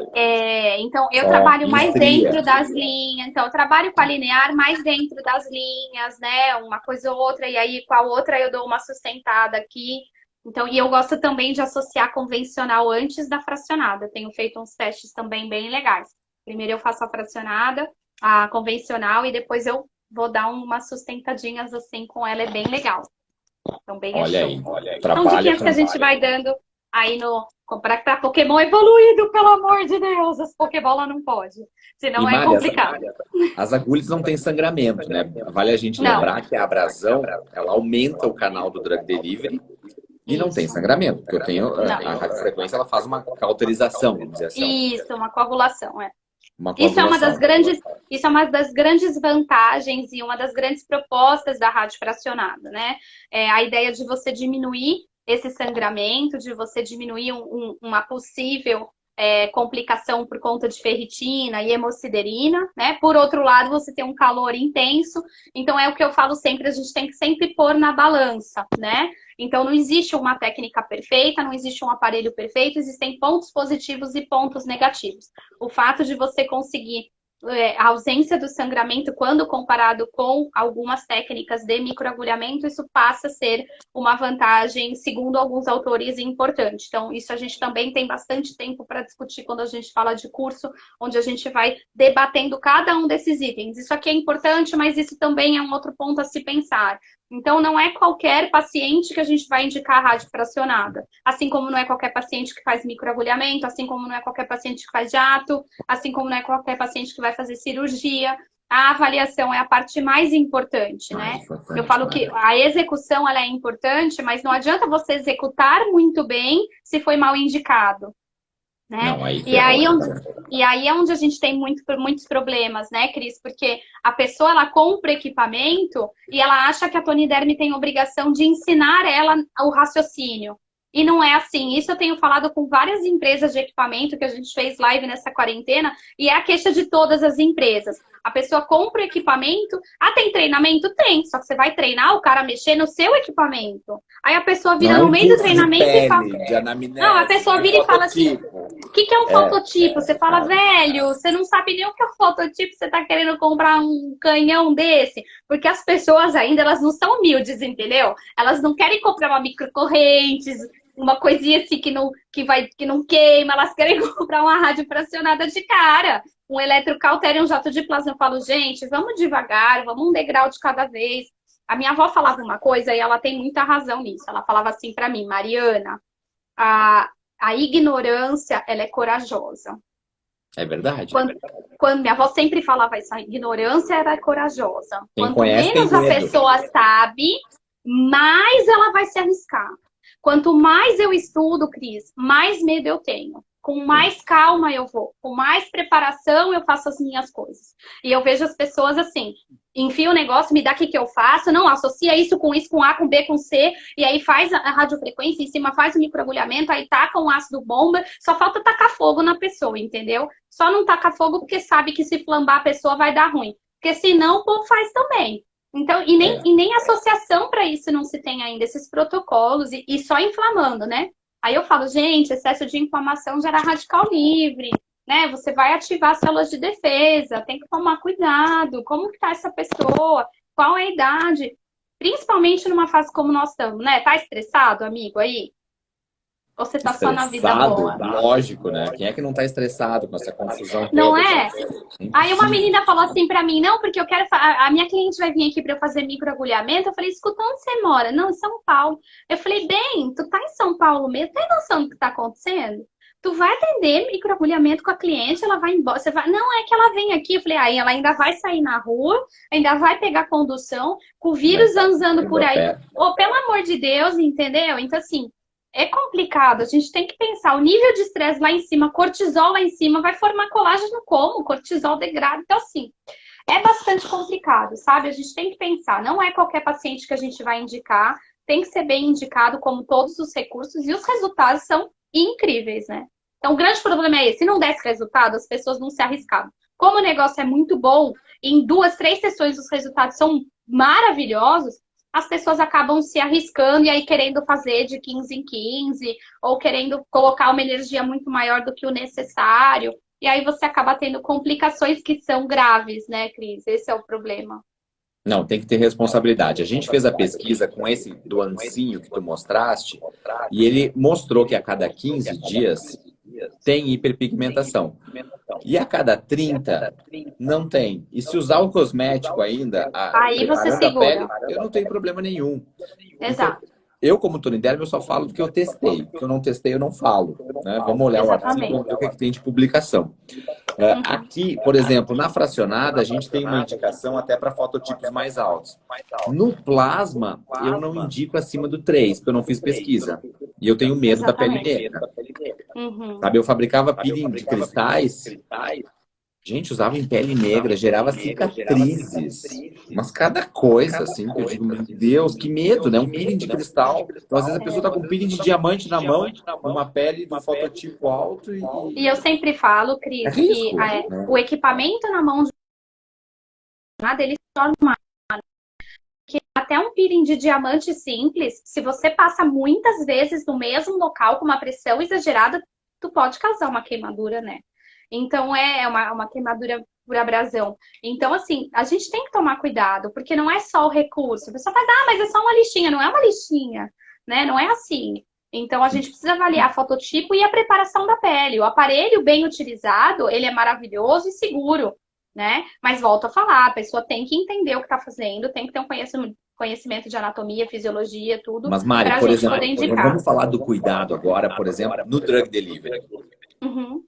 Então, eu Ó, trabalho e mais estria. dentro das linhas. Então, eu trabalho com a linear mais dentro das linhas, né? Uma coisa ou outra, e aí com a outra eu dou uma sustentada aqui. Então, e eu gosto também de associar convencional antes da fracionada. Tenho feito uns testes também bem legais. Primeiro eu faço a fracionada, a convencional, e depois eu vou dar umas sustentadinhas assim com ela, é bem legal. Então, bem Olha show. aí. São Trabalha diquinhas que a com. gente vai dando aí no. Para Pokémon evoluído, pelo amor de Deus, as Pokébola não pode. E, Senão é Mari, complicado. as agulhas não têm sangramento, né? Vale a gente Não, lembrar que a abrasão, ela aumenta o canal do drug delivery e não tem isso. sangramento. Porque eu tenho Não. a radiofrequência, ela faz uma cauterização, vamos dizer assim. Isso, uma coagulação, é. Uma Isso é uma das coagulação. grandes, isso é uma das grandes vantagens e uma das grandes propostas da rádio fracionada, né? A ideia de você diminuir esse sangramento, de você diminuir uma possível complicação por conta de ferritina e hemosiderina, né? Por outro lado, você tem um calor intenso, então é o que eu falo sempre, a gente tem que sempre pôr na balança, né? Então não existe uma técnica perfeita, não existe um aparelho perfeito, existem pontos positivos e pontos negativos. O fato de você conseguir a ausência do sangramento, quando comparado com algumas técnicas de microagulhamento, isso passa a ser uma vantagem, segundo alguns autores, importante. Então, isso a gente também tem bastante tempo para discutir quando a gente fala de curso, onde a gente vai debatendo cada um desses itens. Isso aqui é importante, mas isso também é um outro ponto a se pensar. Então, não é qualquer paciente que a gente vai indicar rádio fracionada. Assim como não é qualquer paciente que faz microagulhamento, assim como não é qualquer paciente que faz jato, assim como não é qualquer paciente que vai fazer cirurgia. A avaliação é a parte mais importante, né? Eu falo que a execução ela é importante, mas não adianta você executar muito bem se foi mal indicado. Né? Não, aí E aí é onde a gente tem muitos problemas, né, Cris? Porque a pessoa, ela compra equipamento e ela acha que a Tony Derme tem obrigação de ensinar ela o raciocínio. E não é assim. Isso eu tenho falado com várias empresas de equipamento que a gente fez live nessa quarentena e é a queixa de todas as empresas. A pessoa compra o equipamento, tem treinamento? Tem, só que você vai treinar o cara a mexer no seu equipamento. Aí a pessoa vira no meio do treinamento e fala... Não, a pessoa vira e fala assim, o que é um fototipo? Você fala, velho, você não sabe nem o que é um fototipo, você tá querendo comprar um canhão desse? Porque as pessoas ainda, elas não são humildes, entendeu? Elas não querem comprar uma microcorrentes, uma coisinha assim que não queima, elas querem comprar uma rádio fracionada de cara, um eletrocautério, um jato de plasma. Eu falo, gente, vamos devagar, vamos um degrau de cada vez. A minha avó falava uma coisa e ela tem muita razão nisso. Ela falava assim para mim, Mariana, a ignorância, ela é corajosa. É verdade. Quando minha avó sempre falava isso, a ignorância era corajosa. Quem Quanto conhece, menos tem a medo. pessoa sabe, mais ela vai se arriscar. Quanto mais eu estudo, Cris, mais medo eu tenho. Com mais calma eu vou, com mais preparação eu faço as minhas coisas. E eu vejo as pessoas assim, enfia o negócio, me dá o que eu faço, não, associa isso, com A, com B, com C, e aí faz a radiofrequência, em cima faz o microagulhamento, aí taca um ácido bomba, só falta tacar fogo na pessoa, entendeu? Só não taca fogo porque sabe que se flambar a pessoa vai dar ruim. Porque senão o povo faz também. Então, e nem associação para isso não se tem ainda, esses protocolos, e só inflamando, né? Aí eu falo, gente, excesso de inflamação gera radical livre, né? Você vai ativar células de defesa, tem que tomar cuidado. Como que tá essa pessoa? Qual é a idade? Principalmente numa fase como nós estamos, né? Tá estressado, amigo, aí? Ou você tá só na vida boa? Lógico, né? Quem é que não tá estressado com essa confusão Não toda? é? Aí uma menina falou assim pra mim, não, porque eu quero... A minha cliente vai vir aqui pra eu fazer microagulhamento. Eu falei, escuta, onde você mora? Não, em São Paulo. Eu falei, bem, tu tá em São Paulo mesmo? Tem noção do que tá acontecendo? Tu vai atender microagulhamento com a cliente, ela vai embora. Você vai... Não, é que ela vem aqui. Eu falei, aí ela ainda vai sair na rua, ainda vai pegar condução, com o vírus andando por aí. Oh, pelo amor de Deus, entendeu? Então, assim, é complicado, a gente tem que pensar, o nível de estresse lá em cima, cortisol lá em cima, vai formar colágeno como? Cortisol degrada, então assim, é bastante complicado, sabe? A gente tem que pensar, não é qualquer paciente que a gente vai indicar, tem que ser bem indicado como todos os recursos e os resultados são incríveis, né? Então o grande problema é esse, se não desse resultado, as pessoas não se arriscavam. Como o negócio é muito bom, em 2, 3 sessões os resultados são maravilhosos, as pessoas acabam se arriscando e aí querendo fazer de 15 em 15, ou querendo colocar uma energia muito maior do que o necessário. E aí você acaba tendo complicações que são graves, né, Cris? Esse é o problema. Não, tem que ter responsabilidade. A gente fez a pesquisa com esse do Ancinho que tu mostraste, e ele mostrou que a cada 15 dias tem hiperpigmentação. E a cada 30 não tem. E se usar o cosmético ainda, aí você segura. A pele, eu não tenho problema nenhum. Exato. Então, eu, como Tony Derme, eu só falo do que eu testei. O que eu não testei, eu não falo. Né? Vamos olhar o artigo, ver o que tem de publicação. Aqui, por exemplo, na fracionada, a gente tem uma indicação até para fototipos mais altos. No plasma, eu não indico acima do 3, porque eu não fiz pesquisa. E eu tenho medo da pele negra. Sabe, eu fabricava peeling de cristais. Gente, usava em pele negra, gerava cicatrizes. Mas cada coisa, assim, que eu digo, meu Deus, que medo, né? Um peeling de cristal. Então, às vezes a pessoa tá com um peeling de diamante na mão, uma pele do fototipo alto e eu sempre falo, Cris, que o equipamento na mão de nada, ele se torna uma... que até um peeling de diamante simples, se você passa muitas vezes no mesmo local com uma pressão exagerada, tu pode causar uma queimadura, né? Então, é uma queimadura por abrasão. Então, assim, a gente tem que tomar cuidado, porque não é só o recurso. A pessoa fala, mas é só uma lixinha. Não é uma lixinha, né? Não é assim. Então, a gente precisa avaliar fototipo e a preparação da pele. O aparelho bem utilizado, ele é maravilhoso e seguro, né? Mas volto a falar, a pessoa tem que entender o que está fazendo, tem que ter um conhecimento de anatomia, fisiologia, tudo, Mas, Mari, para a por gente exemplo, poder indicar. vamos falar do cuidado agora, por exemplo, no drug delivery. Uhum.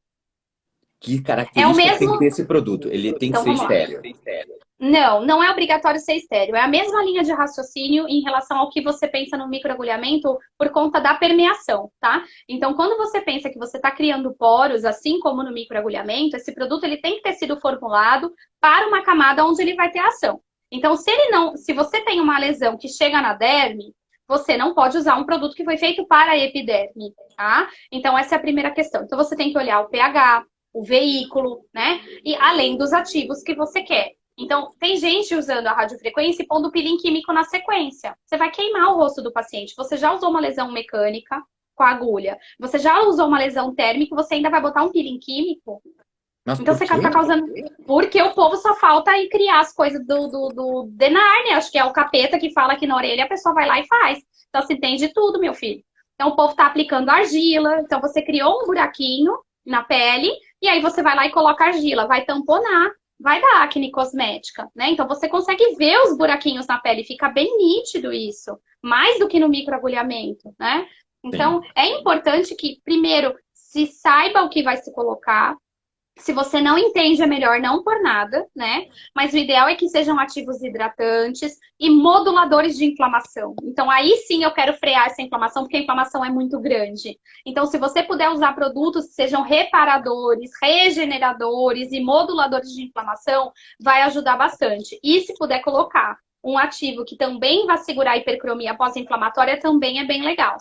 Que É o características tem que mesmo. ter esse produto? Ele tem que Então, ser vamos lá. estéril. Não, não é obrigatório ser estéreo. É a mesma linha de raciocínio em relação ao que você pensa no microagulhamento por conta da permeação, tá? Então, quando você pensa que você está criando poros, assim como no microagulhamento, esse produto ele tem que ter sido formulado para uma camada onde ele vai ter ação. Então, se você tem uma lesão que chega na derme, você não pode usar um produto que foi feito para a epiderme, tá? Então, essa é a primeira questão. Então, você tem que olhar o pH, o veículo, né? E além dos ativos que você quer. Então, tem gente usando a radiofrequência e pondo peeling químico na sequência. Você vai queimar o rosto do paciente. Você já usou uma lesão mecânica com a agulha. Você já usou uma lesão térmica, você ainda vai botar um peeling químico? Mas Então, por você quê? está causando... Porque o povo só falta aí criar as coisas do Denar, né? Acho que é o capeta que fala aqui na orelha, a pessoa vai lá e faz. Então, se tem de tudo, meu filho. Então, o povo está aplicando argila. Então, você criou um buraquinho na pele e aí você vai lá e coloca argila. Vai tamponar. Vai dar acne cosmética, né? Então você consegue ver os buraquinhos na pele, fica bem nítido isso, mais do que no microagulhamento, né? Então Sim. é importante que, primeiro, se saiba o que vai se colocar. Se você não entende, é melhor não por nada, né? Mas o ideal é que sejam ativos hidratantes e moduladores de inflamação. Então, aí sim eu quero frear essa inflamação, porque a inflamação é muito grande. Então, se você puder usar produtos que sejam reparadores, regeneradores e moduladores de inflamação, vai ajudar bastante. E se puder colocar um ativo que também vai segurar a hipercromia pós-inflamatória, também é bem legal.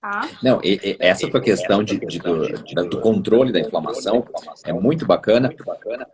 Tá? Não, essa tua questão do controle da inflamação é muito bacana,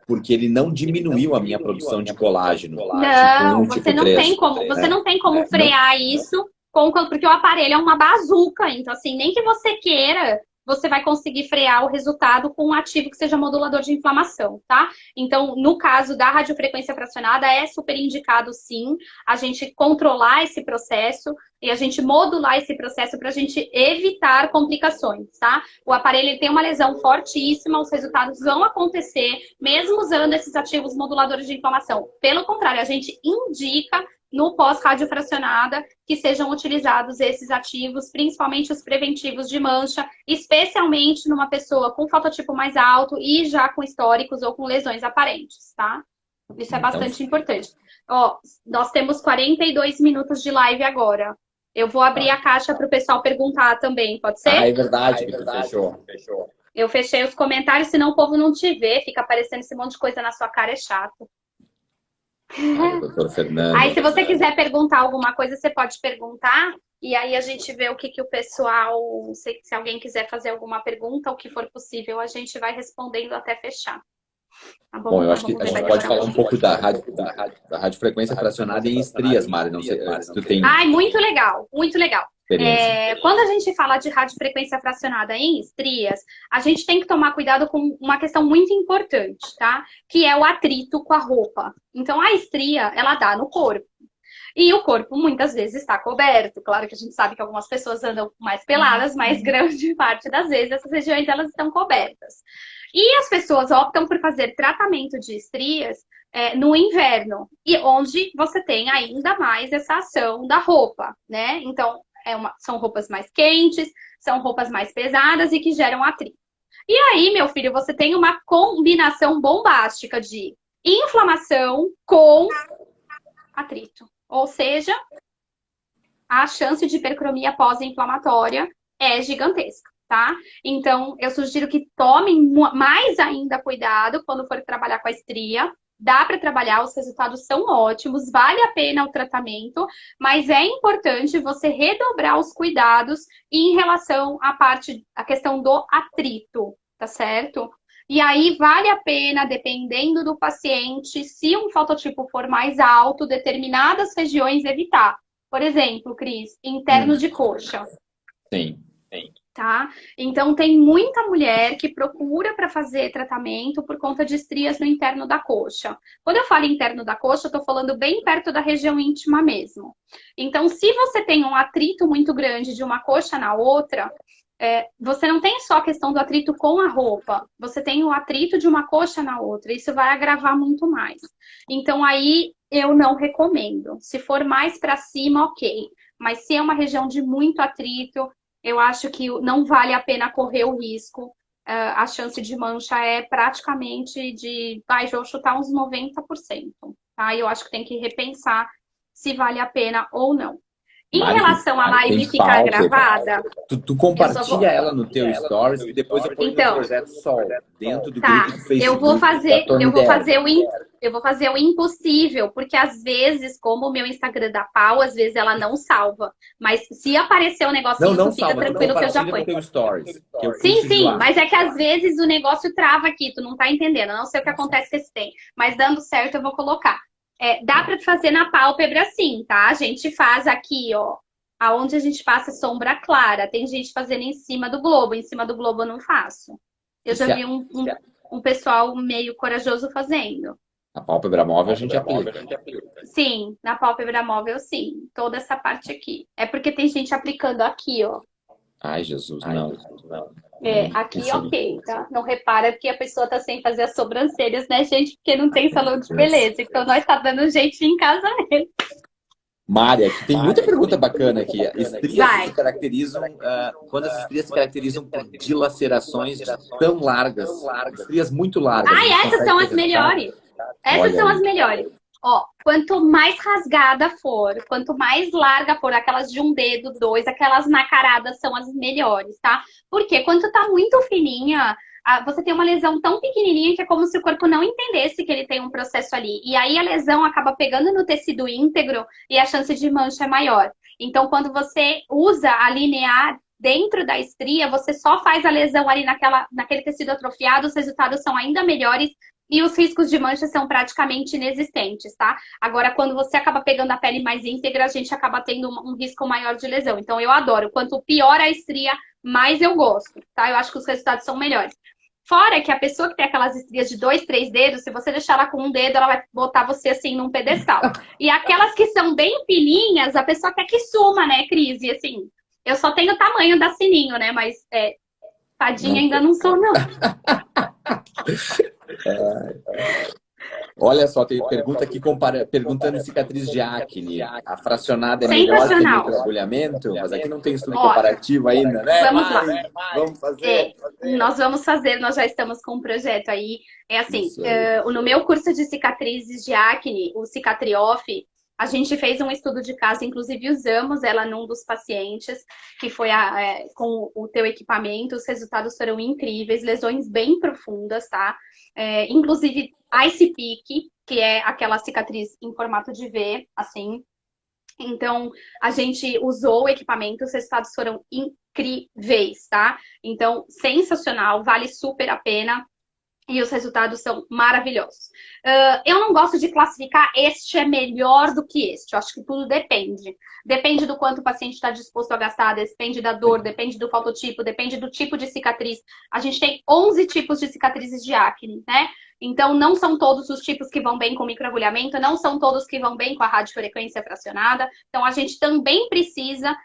porque ele não diminuiu a minha produção de colágeno, tipo Não, 1, tipo 3. você não tem como Não, frear isso porque o aparelho é uma bazuca. Então, assim, nem que você queira, você vai conseguir frear o resultado com um ativo que seja modulador de inflamação, tá? Então, no caso da radiofrequência fracionada, é super indicado, sim, a gente controlar esse processo e a gente modular esse processo para a gente evitar complicações, tá? O aparelho ele tem uma lesão fortíssima, os resultados vão acontecer, mesmo usando esses ativos moduladores de inflamação. Pelo contrário, a gente indica no pós-radiofracionada que sejam utilizados esses ativos, principalmente os preventivos de mancha, especialmente numa pessoa com fototipo mais alto e já com históricos ou com lesões aparentes, tá? Isso é então, bastante importante. Ó, nós temos 42 minutos de live agora. Eu vou abrir tá. a caixa para o pessoal perguntar também, pode Ah, ser? é verdade, Vitor, fechou. Eu fechei os comentários, senão o povo não te vê, fica aparecendo esse monte de coisa na sua cara, é chato. Olha, doutora Aí, Fernanda. se você quiser perguntar alguma coisa, você pode perguntar. E aí a gente vê o que o pessoal, se alguém quiser fazer alguma pergunta, o que for possível, a gente vai respondendo até fechar. Tá Bom, bom? eu Então acho que vamos a ver, gente vai pode demorar um falar um pouquinho. pouco da radiofrequência fracionada em estrias, Mari. Não sei se tu tem Ai, muito legal, muito legal. experiência. Quando a gente fala de radiofrequência fracionada em estrias, a gente tem que tomar cuidado com uma questão muito importante, tá? Que é o atrito com a roupa. Então, a estria, ela dá no corpo. E o corpo muitas vezes está coberto. Claro que a gente sabe que algumas pessoas andam mais peladas, mas grande parte das vezes essas regiões elas estão cobertas. E as pessoas optam por fazer tratamento de estrias no inverno, e onde você tem ainda mais essa ação da roupa, né? Então, são roupas mais quentes, são roupas mais pesadas e que geram atrito. E aí, meu filho, você tem uma combinação bombástica de inflamação com atrito. Ou seja, a chance de hipercromia pós-inflamatória é gigantesca, tá? Então, eu sugiro que tomem mais ainda cuidado quando for trabalhar com a estria. Dá para trabalhar, os resultados são ótimos, vale a pena o tratamento, mas é importante você redobrar os cuidados em relação à questão do atrito, tá certo? E aí vale a pena, dependendo do paciente, se um fototipo for mais alto, determinadas regiões evitar. Por exemplo, Cris, interno de coxa. Sim. tá? Então, tem muita mulher que procura para fazer tratamento por conta de estrias no interno da coxa. Quando eu falo interno da coxa, eu tô falando bem perto da região íntima mesmo. Então, se você tem um atrito muito grande de uma coxa na outra, você não tem só a questão do atrito com a roupa, você tem o atrito de uma coxa na outra. Isso vai agravar muito mais. Então, aí eu não recomendo. Se for mais para cima, ok. Mas se é uma região de muito atrito, eu acho que não vale a pena correr o risco. A chance de mancha é praticamente vou chutar uns 90%. Tá? Eu acho que tem que repensar se vale a pena ou não. Em Mari, relação à live tem ficar pálpebra. gravada, Tu eu só vou. compartilha ela no teu stories e depois eu ponho no Então, Projeto Sol, dentro do tá. grupo do Facebook da Tony Eu vou Derby. fazer eu vou fazer o impossível, porque às vezes, como o meu Instagram dá pau, às vezes ela não salva. Mas se aparecer o negocinho, Não tu fica salva, tu tranquilo que eu já compartilha no ponho. teu stories, que eu Sim, puxo de sim, lá. mas é que às vezes o negócio trava aqui, tu não tá entendendo. Eu não sei o que acontece com esse tem. Mas dando certo, eu vou colocar. Dá pra fazer na pálpebra sim, tá? A gente faz aqui, ó. Aonde a gente passa sombra clara. Tem gente fazendo em cima do globo. Em cima do globo eu não faço. Eu E já se vi um pessoal meio corajoso fazendo. a pálpebra móvel a gente aplica. Sim, na pálpebra móvel, sim. Toda essa parte aqui. É porque tem gente aplicando aqui, ó. Ai, Jesus, não. Aqui ok, tá? Não repara que a pessoa tá sem fazer as sobrancelhas, né, gente? Porque não tem salão de beleza. Então nós tá dando jeito em casa mesmo. Mari, aqui tem muita pergunta bacana aqui. Estrias Vai. se caracterizam, quando as estrias se caracterizam por dilacerações tão largas, estrias muito largas. A Ah, gente e essas consegue são ter as resultado? melhores. Essas Olha são aí. as melhores. Ó, quanto mais rasgada for, quanto mais larga for, aquelas de um dedo, dois, aquelas nacaradas são as melhores, tá? Porque quando tá muito fininha, você tem uma lesão tão pequenininha que é como se o corpo não entendesse que ele tem um processo ali. E aí a lesão acaba pegando no tecido íntegro e a chance de mancha é maior. Então, quando você usa a linear dentro da estria, você só faz a lesão ali naquele tecido atrofiado, os resultados são ainda melhores e os riscos de mancha são praticamente inexistentes, tá? Agora, quando você acaba pegando a pele mais íntegra, a gente acaba tendo um risco maior de lesão. Então, eu adoro. Quanto pior a estria, mais eu gosto, tá? Eu acho que os resultados são melhores. Fora que a pessoa que tem aquelas estrias de 2, 3 dedos, se você deixar ela com um dedo, ela vai botar você assim num pedestal. E aquelas que são bem fininhas, a pessoa quer que suma, né, Cris? E assim, eu só tenho o tamanho da sininho, né? Mas tadinha ainda não sou, não. Olha só, tem pergunta aqui perguntando cicatriz de acne. A fracionada é melhor que o Sensacional. microagulhamento? Mas aqui não tem estudo comparativo ainda, né? Vamos lá. Vamos fazer. Nós vamos fazer, nós já estamos com um projeto aí. É assim, no meu curso de cicatrizes de acne, o Cicatrioff, a gente fez um estudo de caso, inclusive usamos ela num dos pacientes, que foi com o teu equipamento, os resultados foram incríveis, lesões bem profundas, tá? Inclusive Ice Pick, que é aquela cicatriz em formato de V, assim. Então, a gente usou o equipamento, os resultados foram incríveis, tá? Então, sensacional, vale super a pena. E os resultados são maravilhosos. Eu não gosto de classificar este é melhor do que este. Eu acho que tudo depende. Depende do quanto o paciente está disposto a gastar, depende da dor, depende do fototipo, depende do tipo de cicatriz. A gente tem 11 tipos de cicatrizes de acne, né? Então, não são todos os tipos que vão bem com microagulhamento, não são todos que vão bem com a radiofrequência fracionada. Então, a gente também precisa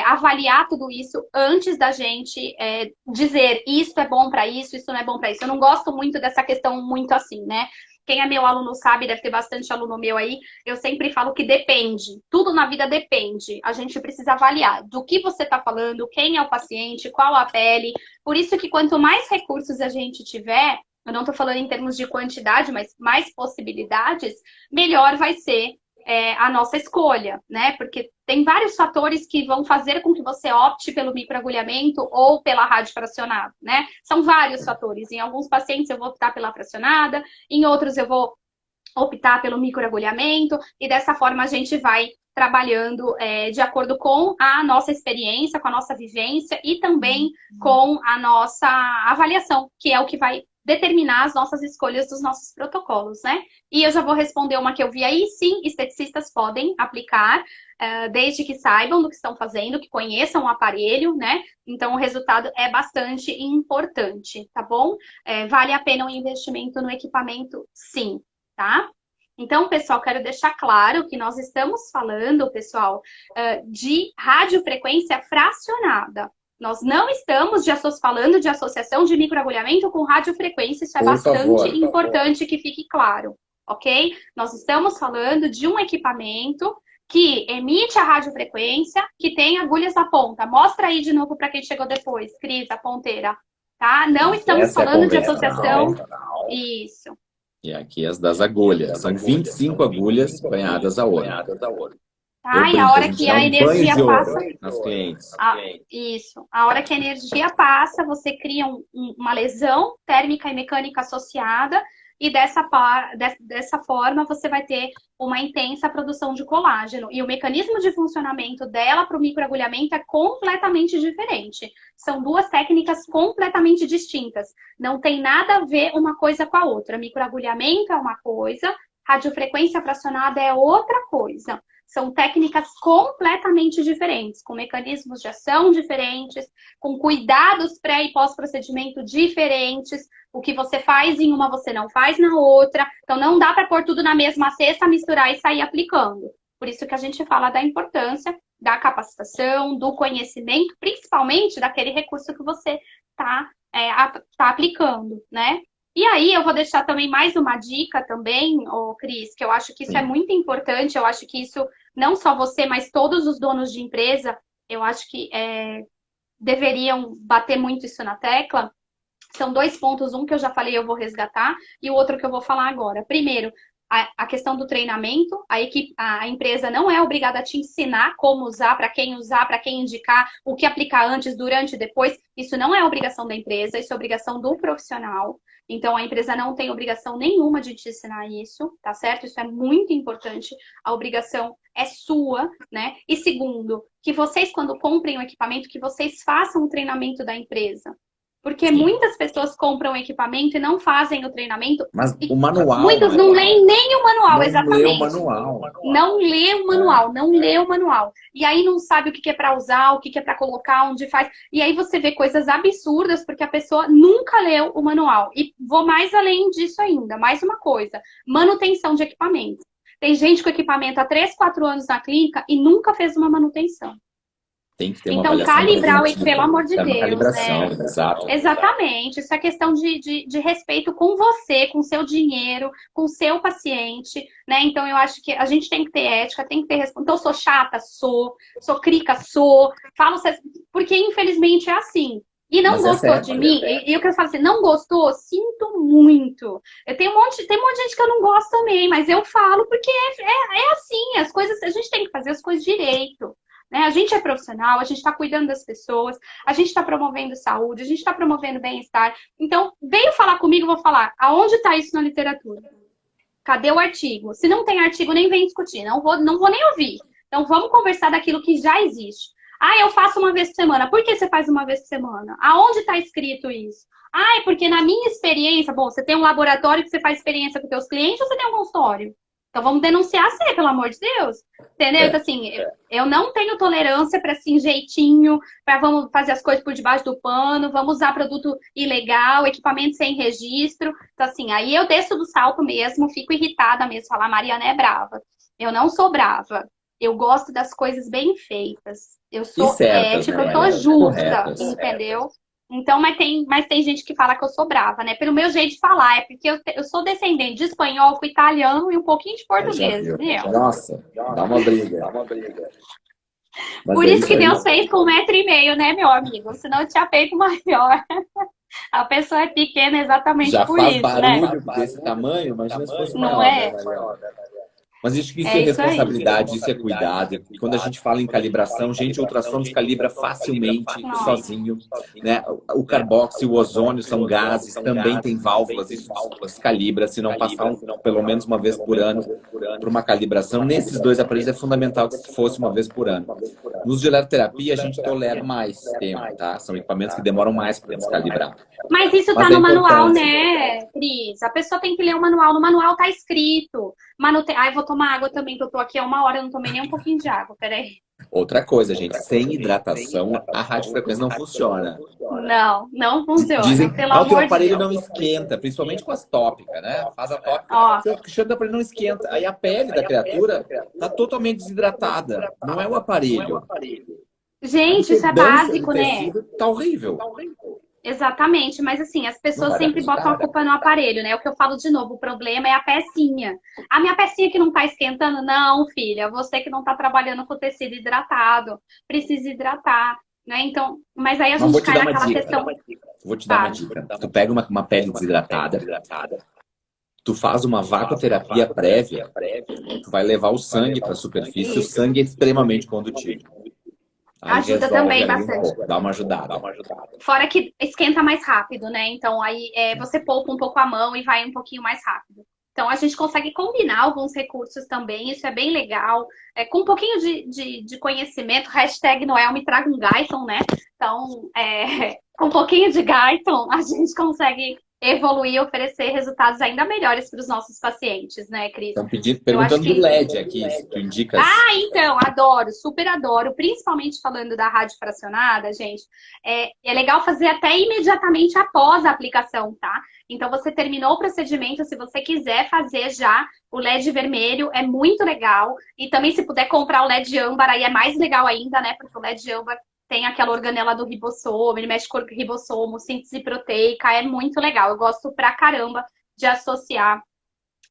avaliar tudo isso antes da gente dizer isso é bom para isso não é bom para isso. Eu não gosto muito dessa questão muito assim, né? Quem é meu aluno sabe, deve ter bastante aluno meu aí. Eu sempre falo que depende. Tudo na vida depende. A gente precisa avaliar do que você está falando, quem é o paciente, qual a pele. Por isso que quanto mais recursos a gente tiver, eu não estou falando em termos de quantidade, mas mais possibilidades, melhor vai ser a nossa escolha, né? Porque tem vários fatores que vão fazer com que você opte pelo microagulhamento ou pela radiofracionada, né? São vários fatores. Em alguns pacientes eu vou optar pela fracionada, em outros eu vou optar pelo microagulhamento, e dessa forma a gente vai trabalhando de acordo com a nossa experiência, com a nossa vivência e também com a nossa avaliação, que é o que vai determinar as nossas escolhas dos nossos protocolos, né? E eu já vou responder uma que eu vi aí. Sim, esteticistas podem aplicar, desde que saibam do que estão fazendo, que conheçam o aparelho, né? Então, o resultado é bastante importante, tá bom? Vale a pena um investimento no equipamento, sim, tá? Então, pessoal, quero deixar claro que nós estamos falando, pessoal, de radiofrequência fracionada. Nós não estamos falando de associação de microagulhamento com radiofrequência, isso é bastante importante que fique claro, ok? Nós estamos falando de um equipamento que emite a radiofrequência, que tem agulhas na ponta. Mostra aí de novo para quem chegou depois, Cris, a ponteira, tá? Não estamos falando de associação. Isso. E aqui as das agulhas. São 25 agulhas banhadas a ouro. Tá? E a hora que a energia passa... nas clientes. Isso. A hora que a energia passa, você cria uma lesão térmica e mecânica associada e dessa forma você vai ter uma intensa produção de colágeno. E o mecanismo de funcionamento dela para o microagulhamento é completamente diferente. São duas técnicas completamente distintas. Não tem nada a ver uma coisa com a outra. Microagulhamento é uma coisa, radiofrequência fracionada é outra coisa. São técnicas completamente diferentes, com mecanismos de ação diferentes, com cuidados pré e pós-procedimento diferentes. O que você faz em uma, você não faz na outra. Então, não dá para pôr tudo na mesma cesta, misturar e sair aplicando. Por isso que a gente fala da importância da capacitação, do conhecimento, principalmente daquele recurso que você está aplicando, né? E aí, eu vou deixar também mais uma dica também, Cris, que eu acho que isso é muito importante. Eu acho que isso, não só você, mas todos os donos de empresa, eu acho que deveriam bater muito isso na tecla. São 2 pontos, um que eu já falei, eu vou resgatar, e o outro que eu vou falar agora. Primeiro, a questão do treinamento. A empresa não é obrigada a te ensinar como usar, para quem indicar, o que aplicar antes, durante e depois. Isso não é obrigação da empresa, isso é obrigação do profissional. Então, a empresa não tem obrigação nenhuma de te ensinar isso, tá certo? Isso é muito importante. A obrigação é sua, né? E segundo, que vocês, quando comprem o equipamento, que vocês façam o treinamento da empresa. Porque muitas pessoas compram equipamento e não fazem o treinamento. Mas o manual... Muitos não leem nem o manual, exatamente. Não lê o manual. Não lê o manual. E aí não sabe o que é para usar, o que é para colocar, onde faz. E aí você vê coisas absurdas porque a pessoa nunca leu o manual. E vou mais além disso ainda. Mais uma coisa. Manutenção de equipamento. Tem gente com equipamento há 3, 4 anos na clínica e nunca fez uma manutenção. Tem que ter uma então, calibrar o pelo amor de Deus. Calibração, né? Exato. Exatamente. Isso é questão de respeito com você, com o seu dinheiro, com o seu paciente, né? Então, eu acho que a gente tem que ter ética, tem que ter respeito. Então, eu sou chata? Sou crica? Sou. Falo, porque infelizmente é assim. E não gostou de mim? E eu quero falar assim, não gostou? Sinto muito. Tem um monte de gente que eu não gosto também, mas eu falo porque é assim. As coisas, a gente tem que fazer as coisas direito. Né? A gente é profissional, a gente está cuidando das pessoas, a gente está promovendo saúde, a gente está promovendo bem-estar. Então, veio falar comigo, eu vou falar, aonde está isso na literatura? Cadê o artigo? Se não tem artigo, nem vem discutir, não vou nem ouvir. Então, vamos conversar daquilo que já existe. Eu faço uma vez por semana. Por que você faz uma vez por semana? Aonde está escrito isso? É porque na minha experiência, bom, você tem um laboratório que você faz experiência com seus clientes ou você tem um consultório? Então, vamos denunciar você, pelo amor de Deus. Entendeu? Então, assim, eu não tenho tolerância para assim, jeitinho, para vamos fazer as coisas por debaixo do pano, vamos usar produto ilegal, equipamento sem registro. Então, assim, aí eu desço do salto mesmo, fico irritada mesmo, falar, a Mariana é brava. Eu não sou brava. Eu gosto das coisas bem feitas. Eu sou ética, eu sou justa, entendeu? Então, mas tem gente que fala que eu sou brava, né? Pelo meu jeito de falar, é porque eu sou descendente de espanhol, com italiano e um pouquinho de português, entendeu? Nossa, dá uma briga. Por isso que Deus fez com 1,5 m, né, meu amigo? Senão eu tinha feito maior. A pessoa é pequena exatamente por isso, né? Já faz barulho desse tamanho, imagina se fosse maior. Não é? Mas acho que isso é responsabilidade, isso é cuidado. E quando a gente fala em calibração, gente, o ultrassom descalibra facilmente, sozinho. Né? O carbox e o ozônio são gases, também tem válvulas, isso descalibra. Se não passar pelo menos uma vez por ano por uma calibração, nesses 2 aparelhos é fundamental que fosse uma vez por ano. Nos de eletroterapia, a gente tolera mais tempo, tá? São equipamentos que demoram mais para descalibrar. Mas isso tá Mas é no manual, importante. né, Cris? A pessoa tem que ler o manual. No manual tá escrito. Eu vou tomar água também, que eu tô aqui há 1 hora, eu não tomei nem um pouquinho de água. Peraí. Outra coisa, gente, sem hidratação, a radiofrequência não funciona. Não, não funciona. Dizem, Pelo o teu amor de aparelho Deus. não esquenta, principalmente com as tópicas, né? Faz a tópica, Ó, o aparelho não esquenta. Aí a pele da criatura tá totalmente desidratada. Não é o aparelho. A gente, isso é impedância do básico, né? tecido tá horrível. Exatamente, mas assim, as Não pessoas vai dar sempre botam a resultado. culpa no aparelho, né? O que eu falo de novo, o problema é a pecinha. A minha pecinha que não tá esquentando, não, filha, você que não tá trabalhando com o tecido hidratado, precisa hidratar, né? Então, mas aí a Mas vou gente te cai dar uma naquela dica. questão, Vou te dar uma fala. dica. Tu pega uma pele desidratada, tu faz uma vacoterapia prévia, tu vai levar o sangue para a superfície, o Isso. sangue é extremamente condutivo. Aí Ajuda resolve também ali um bastante. pouco, dá uma ajudada. Fora que esquenta mais rápido, né? Então aí você poupa um pouco a mão e vai um pouquinho mais rápido. Então a gente consegue combinar alguns recursos também, isso é bem legal. Com um pouquinho de conhecimento, hashtag Noel me traga um Guyton, né? Então, com um pouquinho de Guyton, a gente consegue evoluir e oferecer resultados ainda melhores para os nossos pacientes, né, Cris? Estão Eu acho perguntando do que LED aqui, se tu indicas. então, adoro, super adoro. Principalmente falando da rádio fracionada, gente. É legal fazer até imediatamente após a aplicação, tá? Então, você terminou o procedimento, se você quiser fazer já o LED vermelho, é muito legal. E também, se puder comprar o LED âmbar, aí é mais legal ainda, né? Porque o LED âmbar tem aquela organela do ribossomo, ele mexe com o ribossomo, síntese proteica, é muito legal. Eu gosto pra caramba de associar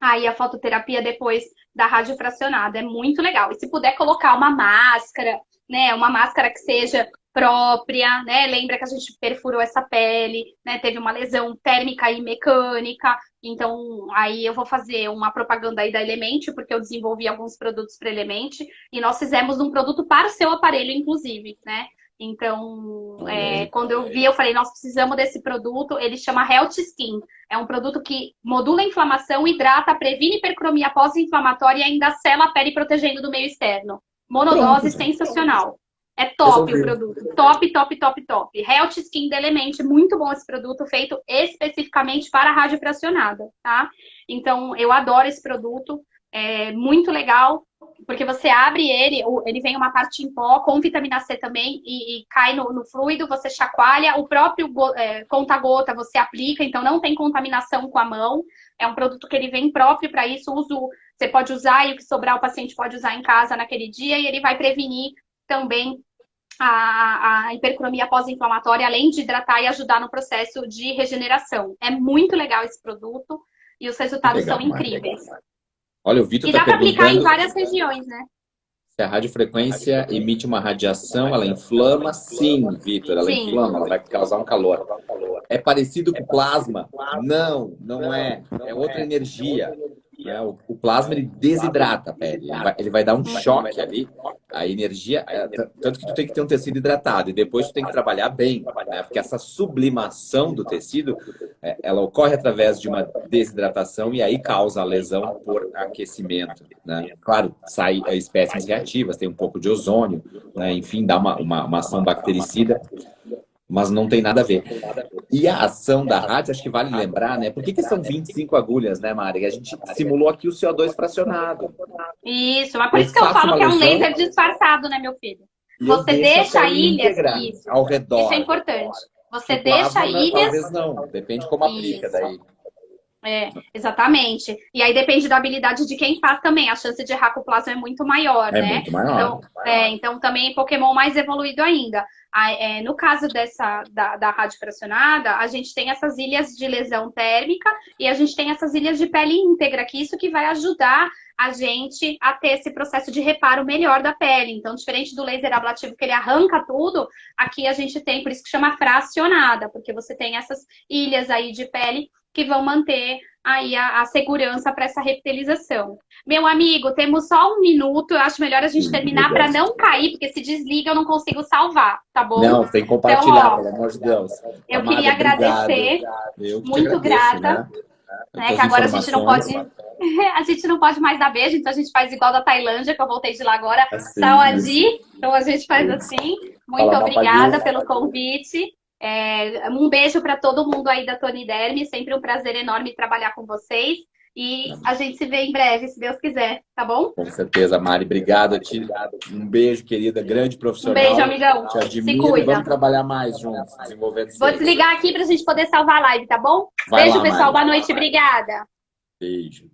aí a fototerapia depois da radiofracionada. É muito legal. E se puder colocar uma máscara, né? Uma máscara que seja própria, né? Lembra que a gente perfurou essa pele, né? Teve uma lesão térmica e mecânica. Então, aí eu vou fazer uma propaganda aí da Element, porque eu desenvolvi alguns produtos para Element. E nós fizemos um produto para o seu aparelho, inclusive, né? Então, Olha aí. quando eu vi, eu falei, nós precisamos desse produto. Ele chama Health Skin. É um produto que modula a inflamação, hidrata, previne hipercromia pós-inflamatória e ainda sela a pele protegendo do meio externo. Pronto, Monodose gente. sensacional. É top o Resolvido. produto. Top, top, top, top. Health Skin da Element. Muito bom esse produto, feito especificamente para a rádio fracionada, tá? Então, eu adoro esse produto. É muito legal, porque você abre ele vem uma parte em pó, com vitamina C também, e cai no fluido, você chacoalha, o próprio conta-gota você aplica, então não tem contaminação com a mão. É um produto que ele vem próprio para isso, você pode usar e o que sobrar o paciente pode usar em casa naquele dia, e ele vai prevenir também a hipercromia pós-inflamatória, além de hidratar e ajudar no processo de regeneração. É muito legal esse produto e os Que resultados são legal, Mari. incríveis. Olha, o Vitor E está dá para aplicar em perguntando várias regiões, né? se a radiofrequência emite uma radiação, ela inflama? Sim, Vitor, ela Sim. inflama, ela vai causar um calor. É parecido com o plasma? Não, não é. É outra energia. Né? O plasma ele desidrata a pele, ele vai dar um choque ali, a energia, tanto que tu tem que ter um tecido hidratado e depois tu tem que trabalhar bem, né? Porque essa sublimação do tecido, ela ocorre através de uma desidratação e aí causa a lesão por aquecimento, né? Claro, sai espécies reativas, tem um pouco de ozônio, né? Enfim, dá uma ação bactericida, mas não tem nada a ver. E a ação da rádio, acho que vale lembrar, né? Por que são 25 agulhas, né, Mari? A gente simulou aqui o CO2 fracionado. Isso, mas por Eu isso que eu faço falo uma que é um lesão laser disfarçado, né, meu filho? e eu Você deixo a deixa pele ilhas, íntegra ao isso é redor. importante. Que Você o deixa plasma, né, ilhas, talvez não. Depende como aplica isso. daí. Exatamente. E aí depende da habilidade de quem faz também. A chance de errar com o plasma é muito maior, É né? muito maior. Então também Pokémon mais evoluído ainda. No caso da rádio fracionada, a gente tem essas ilhas de lesão térmica e a gente tem essas ilhas de pele íntegra, que isso que vai ajudar a gente a ter esse processo de reparo melhor da pele. Então, diferente do laser ablativo, que ele arranca tudo, aqui a gente tem, por isso que chama fracionada, porque você tem essas ilhas aí de pele que vão manter aí a segurança para essa reptilização. Meu amigo, temos só 1 minuto, eu acho melhor a gente terminar para não cair, porque se desliga eu não consigo salvar, tá bom? Não, tem que compartilhar, pelo amor de Deus. Eu Amada, queria obrigado. agradecer, Eu que te muito agradeço, grata. né? né? Que Tuas agora a gente não pode, informações. a gente não pode mais dar beijo, então a gente faz igual da Tailândia, que eu voltei de lá agora, Assim, sawadee, isso. então a gente faz Isso. assim. Muito Fala, Mapaguinho. obrigada pelo convite. Um beijo para todo mundo aí da Tony Derme, sempre um prazer enorme trabalhar com vocês. E a gente se vê em breve, se Deus quiser, tá bom? Com certeza, Mari. Obrigado a ti. Um beijo, querida. Grande Um beijo, profissional. amigão. Te Se admiro e vamos cuida. trabalhar mais juntos, desenvolvendo Vou ciência. desligar aqui para a gente poder salvar a live, tá bom? Vai Beijo, lá, pessoal. Mari. Boa noite. Obrigada. Beijo.